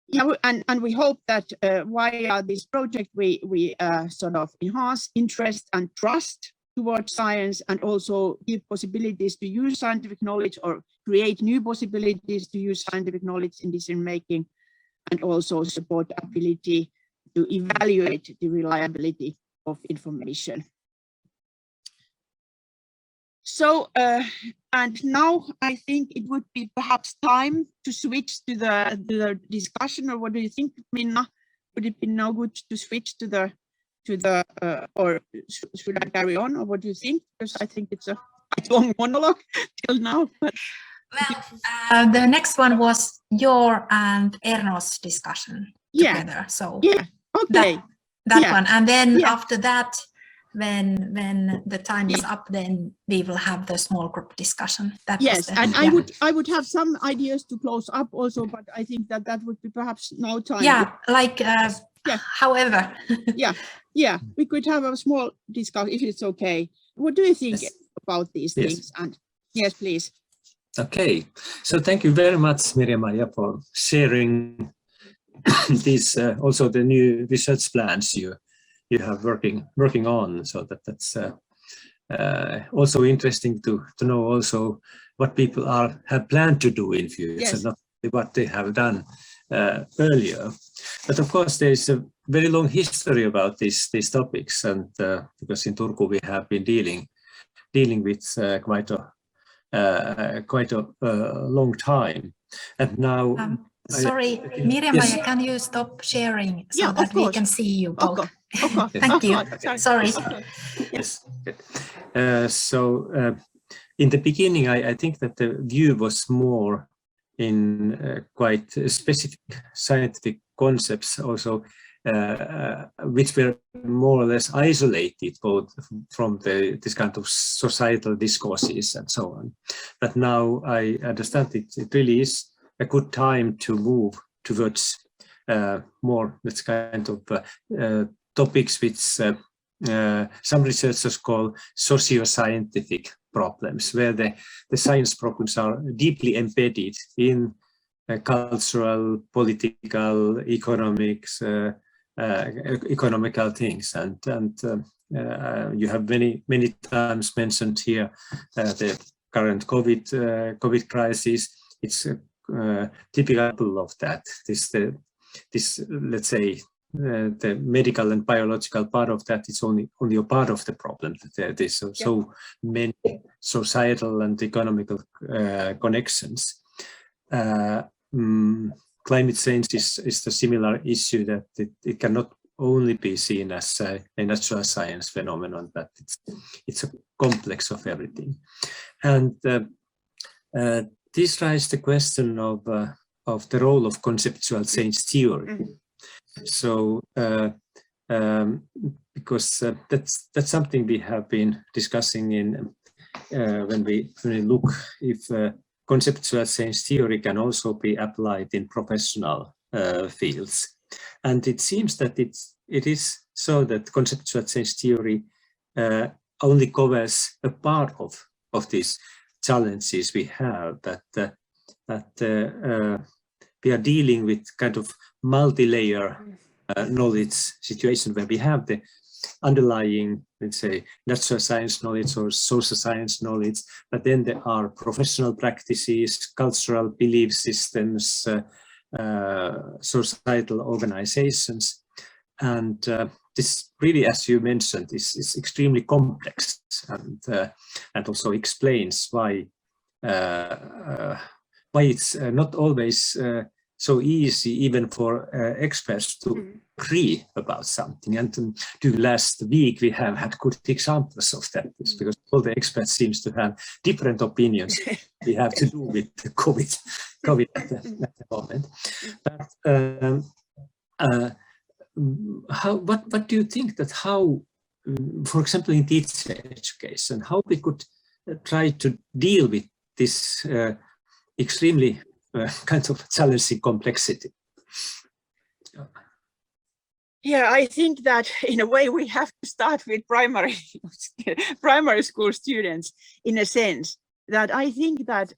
Yeah, and we hope that via this project we sort of enhance interest and trust towards science, and also give possibilities to use scientific knowledge or create new possibilities to use scientific knowledge in decision making, and also support the ability to evaluate the reliability of information. So, and now I think it would be perhaps time to switch to the discussion, or what do you think, Minna? Would it be now good to switch to the or should I carry on, or what do you think? Because I think it's a long monologue till now. But well, the next one was your and Erno's discussion together. So yeah, okay. That one, and then after that, when the time is up, then we will have the small group discussion. And I would have some ideas to close up also, but I think that would be perhaps no time. Yeah, like however. yeah, we could have a small discussion if it's okay. What do you think about these things? And yes, please. Okay, so thank you very much, Mirjamaija, for sharing these also the new research plans you have working on. So that's also interesting to know also what people have planned to do in future, not what they have done earlier. But of course, there is a very long history about these topics, and because in Turku we have been dealing with quite a long time, and now. Sorry, Mirjamaija, yes. Can you stop sharing so that we can see you both? Okay. Thank you. Sorry. Yes. So in the beginning, I think that the view was more in quite specific scientific concepts, also which were more or less isolated both from this kind of societal discourses and so on. But now I understand it really is a good time to move towards more this kind of topics which some researchers call socio-scientific problems, where the science problems are deeply embedded in cultural, political, economical things, and you have many times mentioned here the current COVID crisis. It's typical of that. This let's say the medical and biological part of that is only a part of the problem. There's so many societal and economical connections. Climate change is the similar issue, that it cannot only be seen as a natural science phenomenon, but it's a complex of everything. And this raises the question of the role of conceptual change theory. So because that's something we have been discussing in when we look if conceptual change theory can also be applied in professional fields, and it seems that it is so that conceptual change theory only covers a part of these challenges we have, that we are dealing with kind of multi-layer knowledge situation, where we have the underlying, let's say, natural science knowledge or social science knowledge, but then there are professional practices, cultural belief systems, societal organizations, and this really, as you mentioned, is extremely complex, and also explains why it's not always so easy even for experts to agree about something. And last week we have had good examples of that, because all the experts seems to have different opinions we have to do with the COVID at the moment. But what do you think that how, for example, in teacher education, how we could try to deal with this extremely kind of challenging complexity? Yeah, I think that in a way we have to start with primary school students, in a sense that I think that,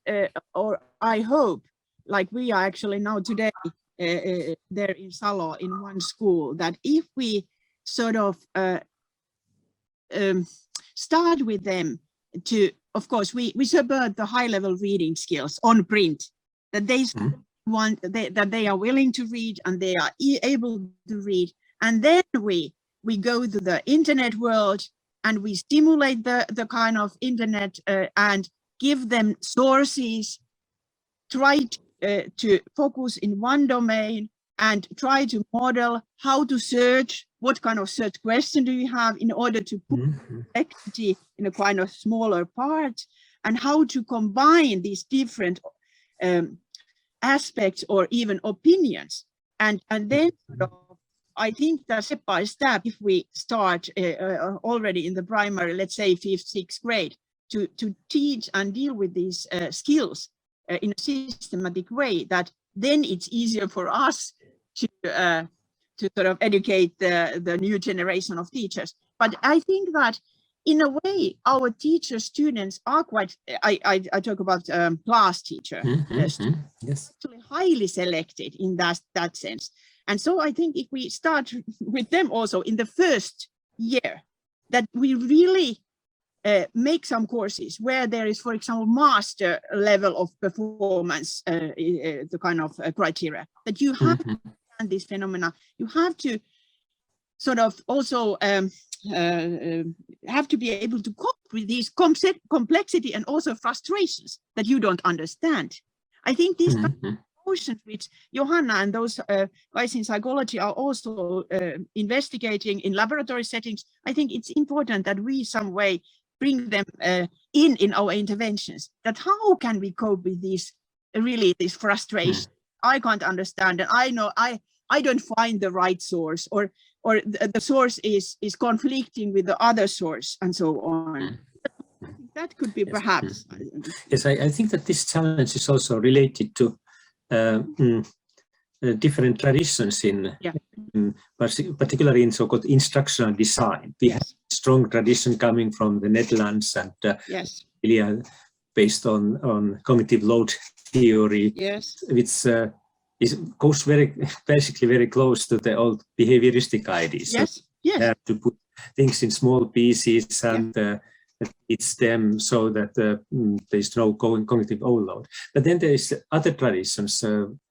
or I hope, like we are actually now today there in Salo in one school, that if we sort of start with them to, of course, we support the high-level reading skills on print, that they want, that they are willing to read and they are able to read, and then we go to the internet world and we stimulate the kind of internet and give them sources, try to focus in one domain and try to model how to search, what kind of search question do you have in order to put complexity in a kind of smaller part, and how to combine these different aspects or even opinions. And then I think that step by step, if we start already in the primary, let's say 5th, 6th grade, to teach and deal with these skills in a systematic way, that then it's easier for us to sort of educate the new generation of teachers. But I think that in a way, our teacher students are quite, I talk about class teacher, Yes, actually highly selected in that sense. And so I think if we start with them also in the first year, that we really make some courses where there is, for example, master level of performance, the kind of criteria that you have to understand this phenomena. You have to sort of also have to be able to cope with these complexity and also frustrations that you don't understand. I think these notions which Johanna and those guys in psychology are also investigating in laboratory settings, I think it's important that we some way bring them in our interventions. That how can we cope with these this frustration? I can't understand, and I know I don't find the right source, or the source is conflicting with the other source, and so on. That could be perhaps. Yes, I think that this challenge is also related to different traditions particularly in so-called instructional design. We have a strong tradition coming from the Netherlands and really based on cognitive load theory, which goes basically very close to the old behavioristic ideas. You have to put things in small pieces and teach them so that there's no cognitive overload. But then there is other traditions.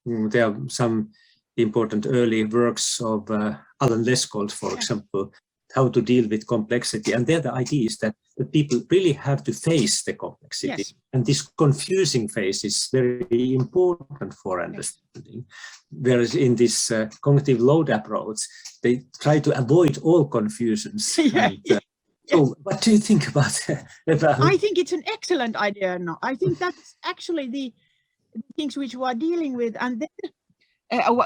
There are some important early works of Alan Leskold, for example, how to deal with complexity. And there the idea is that the people really have to face the complexity. And this confusing phase is very important for understanding. Whereas in this cognitive load approach, they try to avoid all confusions. So what do you think about that? I think it's an excellent idea. No, I think that's actually the things which we are dealing with, and then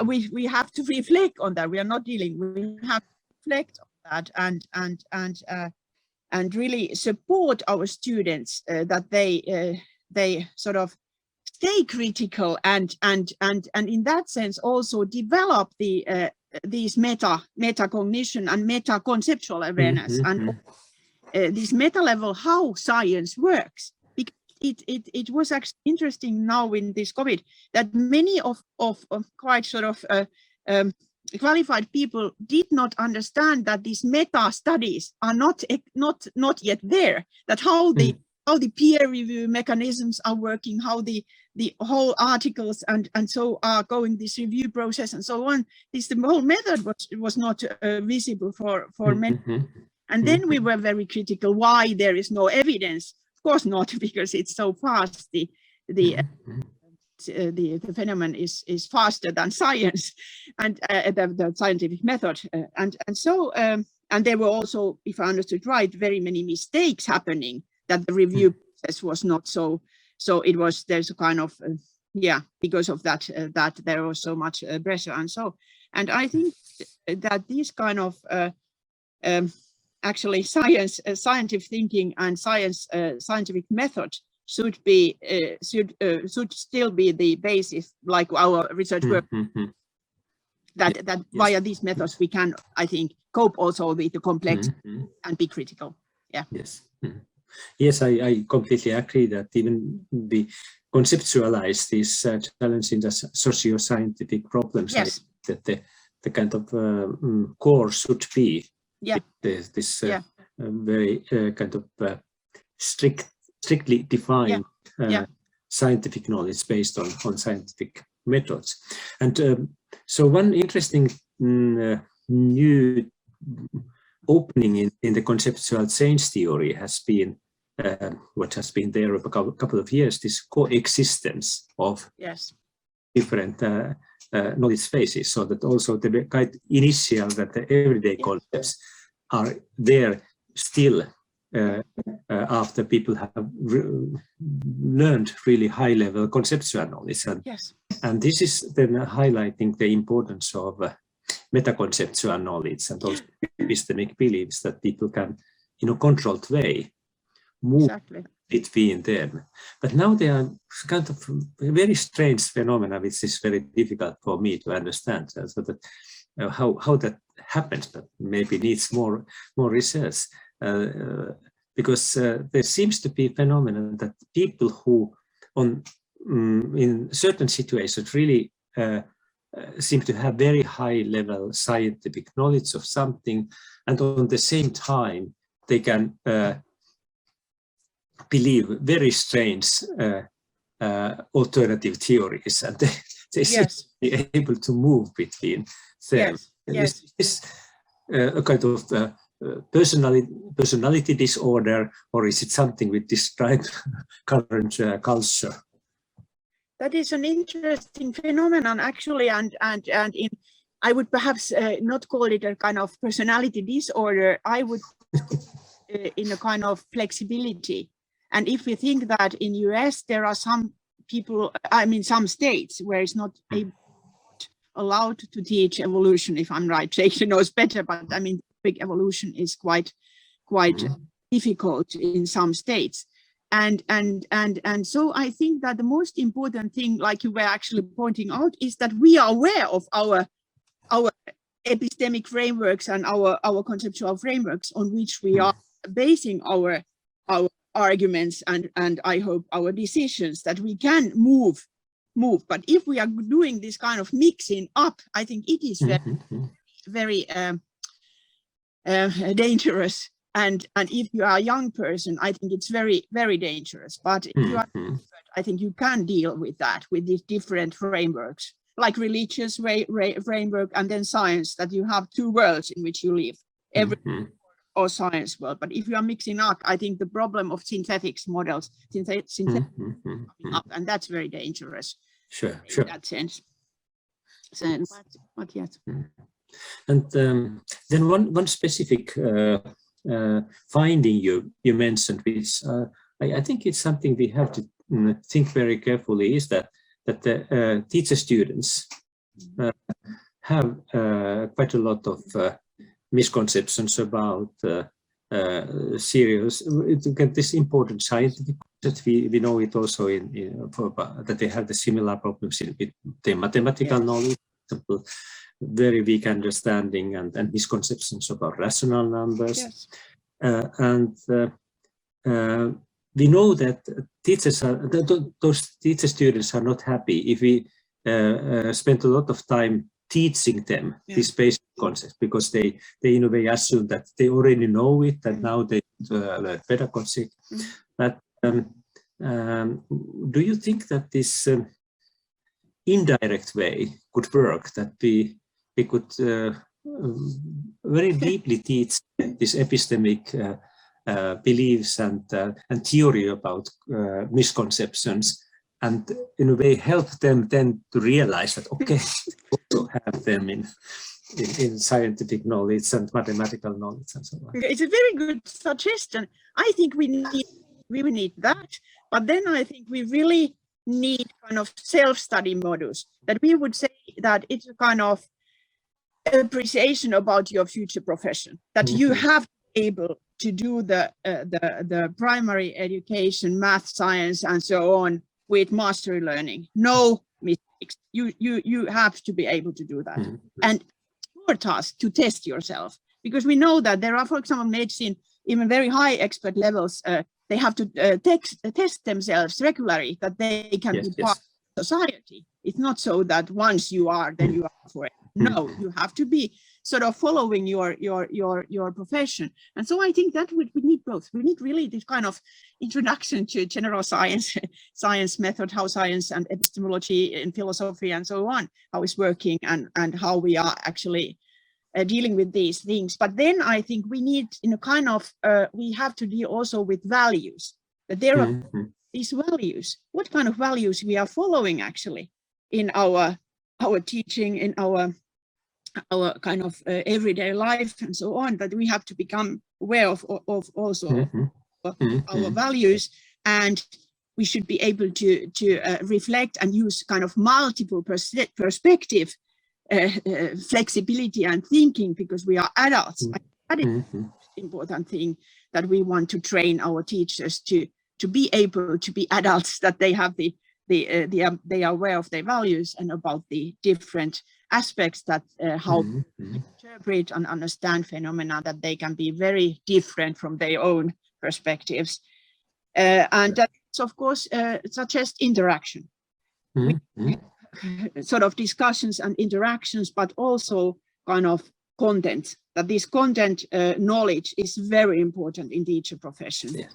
we have to reflect on that. We are not dealing. We have to reflect on that and really support our students that they sort of stay critical and in that sense also develop these meta cognition and meta conceptual awareness and this meta level, how science works. Because it was actually interesting now in this COVID that many of quite sort of qualified people did not understand that these meta studies are not yet there. That how the peer review mechanisms are working, how the whole articles and so are going, this review process and so on. The whole method was not visible for many. And then we were very critical why there is no evidence. Of course not, because it's so fast. The phenomenon is faster than science and the scientific method. And so there were also, if I understood right, very many mistakes happening, that the review process was not so it was, there's a kind of because of that that there was so much pressure and I think that these kind of actually scientific thinking and scientific method should still be the basis, like our research work. That via these methods we can, I think, cope also with the complex and be critical. Yes, I completely agree that even we conceptualize these challenges as socio-scientific problems. That the kind of core should be this very kind of strictly defined scientific knowledge based on scientific methods. And so one interesting new opening in the conceptual change theory has been what has been there a couple of years, this coexistence of different knowledge phases, so that also the quite initial, that the everyday concepts are there still after people have learned really high-level conceptual knowledge. And this is then highlighting the importance of meta-conceptual knowledge and also epistemic beliefs, that people can, in a controlled way, move between them. But now there are kind of very strange phenomena, which is very difficult for me to understand. So that how that happens, but maybe needs more research, because there seems to be a phenomenon that people who in certain situations really seem to have very high level scientific knowledge of something, and on the same time they can believe very strange alternative theories, and they seem to be able to move between them. Is this a kind of personality disorder, or is it something which describes current culture? That is an interesting phenomenon, actually, and I would perhaps not call it a kind of personality disorder. I would in a kind of flexibility. And if we think that in US there are some people, I mean some states where it's not allowed to teach evolution, if I'm right, Jake knows better, but I mean big evolution is quite difficult in some states. And so I think that the most important thing, like you were actually pointing out, is that we are aware of our epistemic frameworks and our conceptual frameworks on which we are basing our arguments and I hope our decisions, that we can move. But if we are doing this kind of mixing up, I think it is very dangerous. And if you are a young person, I think it's very, very dangerous. But if you are an expert, I think you can deal with that, with these different frameworks, like religious framework and then science, that you have two worlds in which you live, every or science world. But if you are mixing up, I think the problem of synthetics models, and that's very dangerous. Sure. In that sense. But yes. And then one specific finding you mentioned, which I think it's something we have to think very carefully, is that the teacher students have quite a lot of misconceptions about serious, this important scientific that we know it also that they have the similar problems with the mathematical knowledge, for example, very weak understanding and misconceptions about rational numbers. We know that teachers those teacher students are not happy if we spend a lot of time teaching them these basic concepts, because they in a way assume that they already know it, and now they learn pedagogy. But do you think that this indirect way could work, that we could very deeply teach this epistemic beliefs and theory about misconceptions, and in a way help them then to realize that, okay, also have them in scientific knowledge and mathematical knowledge and so on? It's a very good suggestion. I think we need that, but then I think we really need kind of self-study modules, that we would say that it's a kind of appreciation about your future profession, that you have to be able to do the primary education, math, science, and so on with mastery learning. No mistakes. You have to be able to do that. And your task to test yourself, because we know that there are, for example, medicine, even very high expert levels, they have to test themselves regularly, that they can be part of society. It's not so that once you are, then you are forever. No, you have to be sort of following your profession. And so I think that we need both. We need really this kind of introduction to general science, science method, how science and epistemology and philosophy and so on, how it's working and how we are actually dealing with these things. But then I think we need, in a kind of, we have to deal also with values, that there are these values, what kind of values we are following actually in our teaching, in our kind of everyday life and so on, that we have to become aware of also our values, and we should be able to reflect and use kind of multiple perspective, flexibility and thinking, because we are adults. That is an important thing, that we want to train our teachers to be able to be adults, that they have they are aware of their values and about the different aspects, that how to interpret and understand phenomena, that they can be very different from their own perspectives, and that's of course suggest interaction, sort of discussions and interactions, but also kind of content, that this content knowledge is very important in teacher profession. Yeah.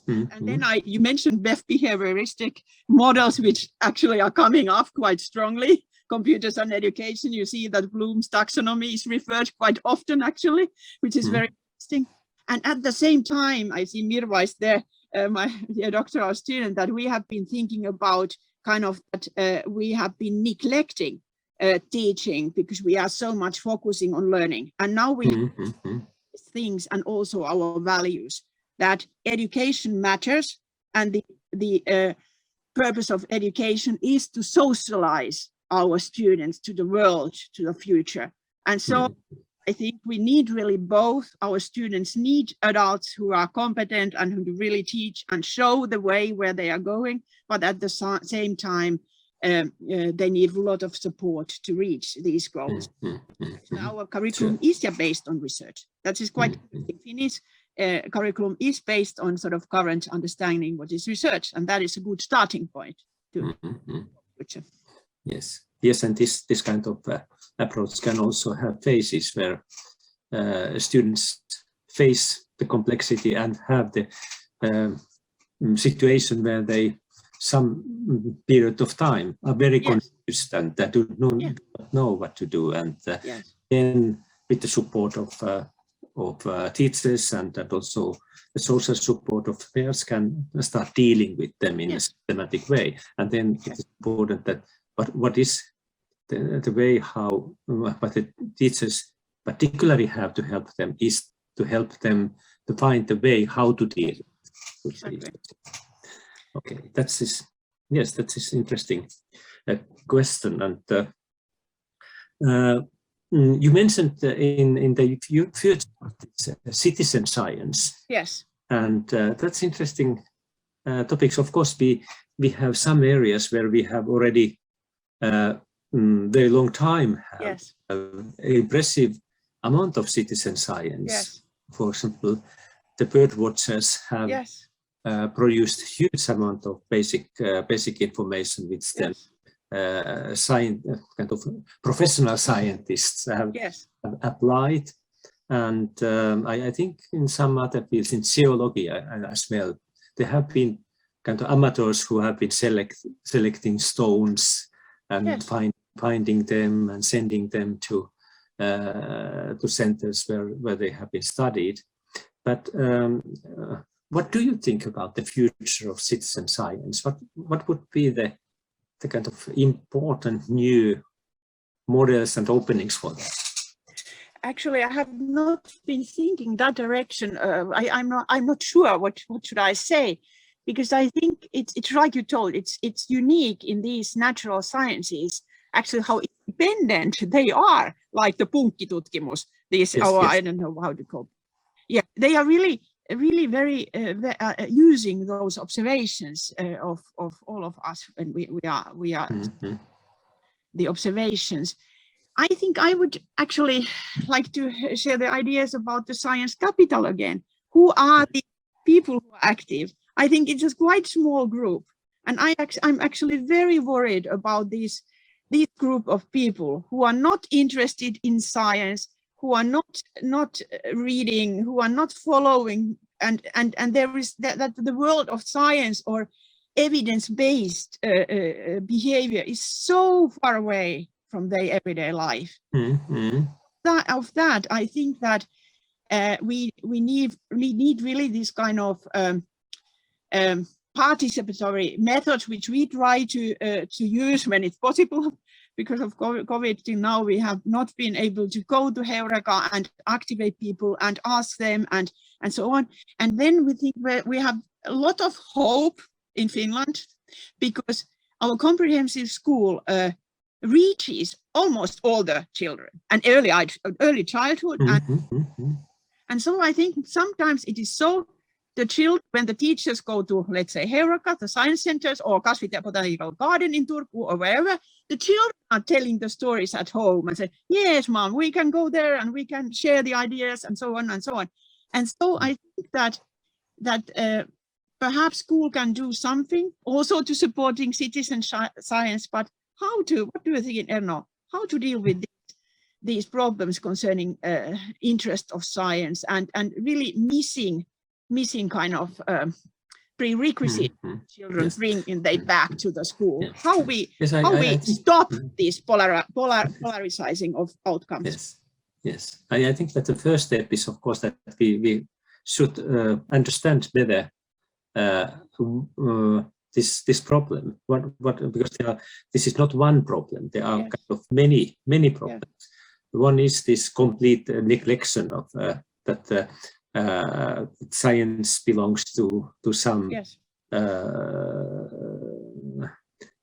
Mm-hmm. And then you mentioned behavioristic models, which actually are coming up quite strongly. Computers and education, you see that Bloom's taxonomy is referred quite often actually, which is very interesting. And at the same time, I see Mirva is there, my doctoral student, that we have been thinking about kind of that we have been neglecting teaching because we are so much focusing on learning. And now we things and also our values, that education matters, and the purpose of education is to socialize our students to the world, to the future. And so I think we need really both. Our students need adults who are competent and who really teach and show the way where they are going, but at the same time, they need a lot of support to reach these goals. Our curriculum is based on research. That is quite Finnish. Curriculum is based on sort of current understanding what is research, and that is a good starting point to Yes, and this kind of approach can also have phases where students face the complexity and have the situation where they, some period of time, are very confused and that do not know what to do, and then with the support of teachers and also the social support of peers can start dealing with them in a systematic way. And then it is important that what is the way how what the teachers particularly have to help them is to help them to find the way how to deal with it. Okay, that is interesting question. And you mentioned in the future citizen science. Yes. And that's interesting topics. Of course, we have some areas where we have already very long time have an impressive amount of citizen science. For example, the bird watchers have produced huge amount of basic information which then kind of professional scientists have applied, and I think in some other fields, in geology as well, there have been kind of amateurs who have been selecting stones and finding them and sending them to centers where they have been studied. But what do you think about the future of citizen science? What would be the kind of important new models and openings for that? Actually, I have not been thinking that direction. I'm not sure what should I say, because I think it's like you told, it's unique in these natural sciences, actually how independent they are, like the punkkitutkimus, these, I don't know how to call it. Yeah, they are really very using those observations of all of us, and we are the observations. I think I would actually like to share the ideas about the science capital again. Who are the people who are active? I think it's a quite small group, and I'm actually very worried about this group of people who are not interested in science, who are not reading, who are not following, and there is that the world of science or evidence-based behavior is so far away from their everyday life. Of that, I think that we need really this kind of participatory methods, which we try to use when it's possible. Because of COVID till now, we have not been able to go to Heureka and activate people and ask them and so on. And then we think we have a lot of hope in Finland, because our comprehensive school reaches almost all the children and early childhood. And so I think sometimes it is so, the children, when the teachers go to, let's say, Heureka, the science centers, or Kasvit ja Botanical Garden in Turku or wherever, the children are telling the stories at home and say, yes, mom, we can go there and we can share the ideas and so on and so on. And so I think that perhaps school can do something also to supporting citizen science, but what do you think, Erno, how to deal with these problems concerning interest of science and really missing kind of prerequisite children bringing they back to the school. How we stop this polarizing of outcomes. Yes. I think that the first step is, of course, that we should understand better this problem. Because this is not one problem. There are kind of many problems. One is this complete neglection of that science belongs to some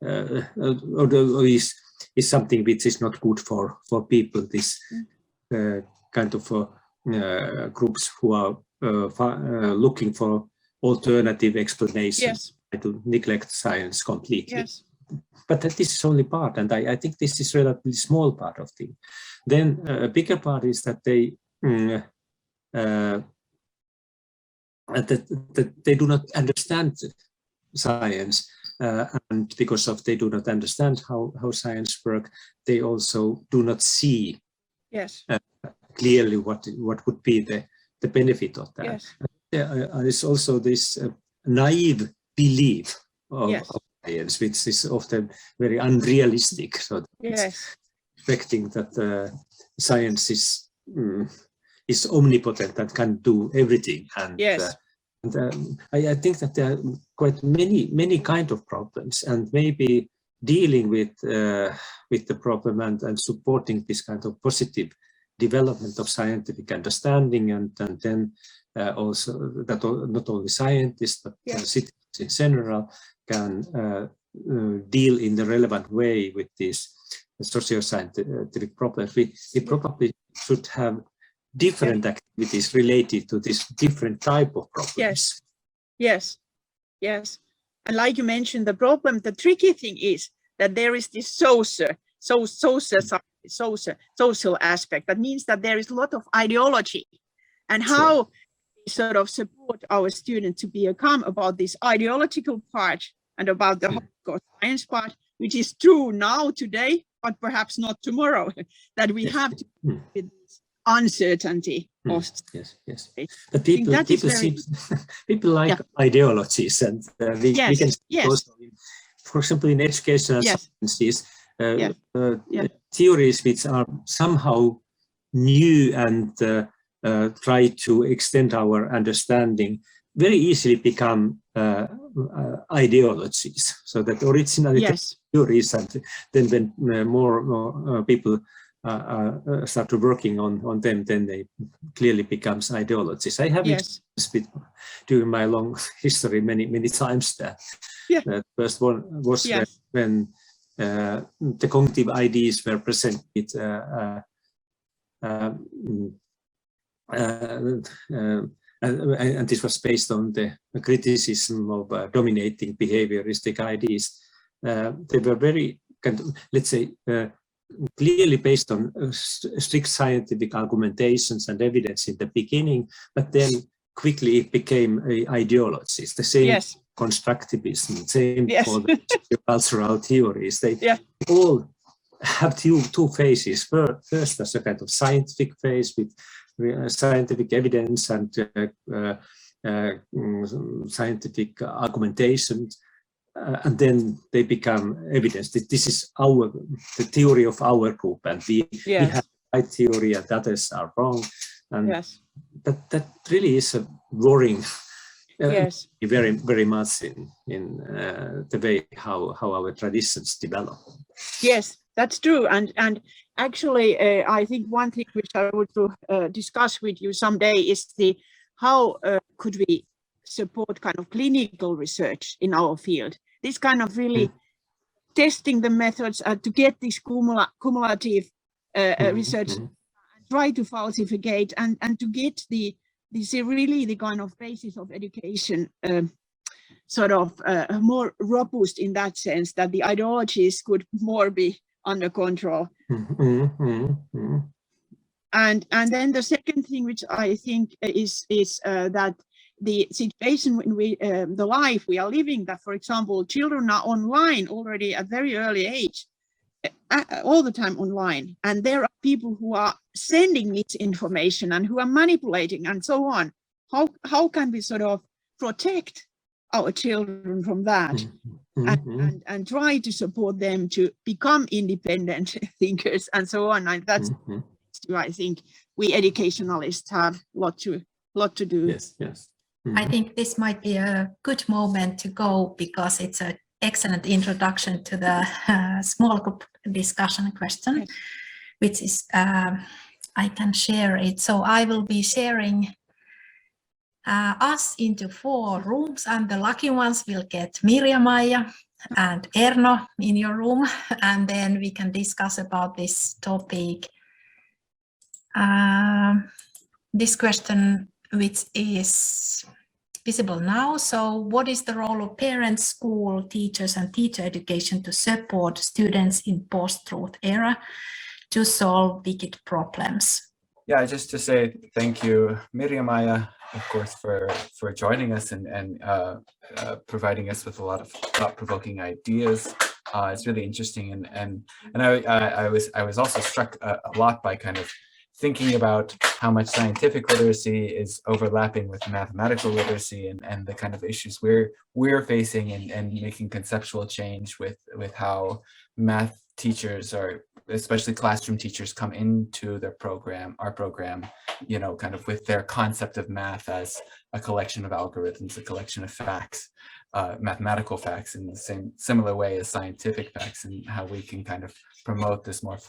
or is something which is not good for people. This kind of groups who are looking for alternative explanations to neglect science completely. But this is only part, and I think this is a relatively small part of thing. Then a bigger part is that they do not understand science, and because of they do not understand how science works, they also do not see clearly what would be the benefit of that. There's also this naive belief of science, which is often very unrealistic. So expecting that science is omnipotent and can do everything. And, I think that there are quite many kind of problems, and maybe dealing with the problem and supporting this kind of positive development of scientific understanding, and then also that not only scientists but citizens in general can deal in the relevant way with these socio-scientific problems. We probably should have different activities related to this different type of problems. Yes. And like you mentioned, the tricky thing is that there is this social aspect. That means that there is a lot of ideology, and how we sort of support our students to become about this ideological part and about the hardcore science part, which is true now today, but perhaps not tomorrow. That we have to deal with this uncertainty. Yes. But people like ideologies, and we can also, for example, in educational sciences, theories which are somehow new and try to extend our understanding very easily become ideologies. So that originally theories, and then when more people start working on them, then they clearly becomes ideologies. I have experienced during my long history many times that. The first one was when the cognitive ideas were presented, and this was based on the criticism of dominating behavioristic ideas. They were very, let's say, clearly based on strict scientific argumentations and evidence in the beginning, but then quickly it became ideologies. The same constructivism, same for the cultural theories. They all have two phases. First, as a kind of scientific phase with scientific evidence and scientific argumentations, and then they become evidence. This is the theory of our group, and we have the right theory and others are wrong. And that really is a worrying. Very, very much in the way how our traditions develop. Yes, that's true. And actually, I think one thing which I would discuss with you someday is how could we support kind of clinical research in our field. This kind of really testing the methods to get this cumulative research, and try to falsificate and to get this is really the kind of basis of education, sort of more robust in that sense, that the ideologies could more be under control. And then the second thing, which I think is that the situation in the life we are living, that, for example, children are online already at very early age, all the time online, and there are people who are sending misinformation and who are manipulating and so on. How can we sort of protect our children from that and try to support them to become independent thinkers and so on? And that's I think we educationalists have a lot to do. Yes, yes. I think this might be a good moment to go, because it's an excellent introduction to the small group discussion question, which is, I can share it. So I will be sharing us into 4 rooms, and the lucky ones will get Mirjamaija and Erno in your room, and then we can discuss about this topic. This question, which is visible now. So what is the role of parents, school, teachers, and teacher education to support students in post-truth era to solve wicked problems? Yeah, just to say thank you, Mirjamaija, of course, for joining us and providing us with a lot of thought-provoking ideas. It's really interesting, and I was also struck a lot by kind of thinking about how much scientific literacy is overlapping with mathematical literacy and the kind of issues we're facing, and making conceptual change with how math teachers, or especially classroom teachers, come into our program, you know, kind of with their concept of math as a collection of algorithms, a collection of facts, mathematical facts, in the similar way as scientific facts, and how we can kind of promote this more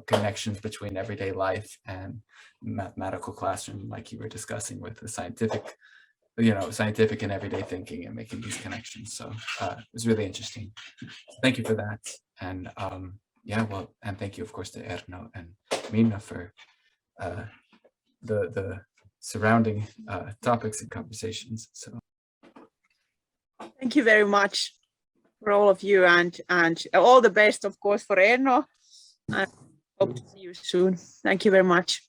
connections between everyday life and mathematical classroom, like you were discussing with the scientific and everyday thinking, and making these connections. So it was really interesting. Thank you for that. And and thank you, of course, to Erno and Minna for the surrounding topics and conversations. So thank you very much for all of you, and all the best, of course, for Erno. I hope to see you soon. Thank you very much.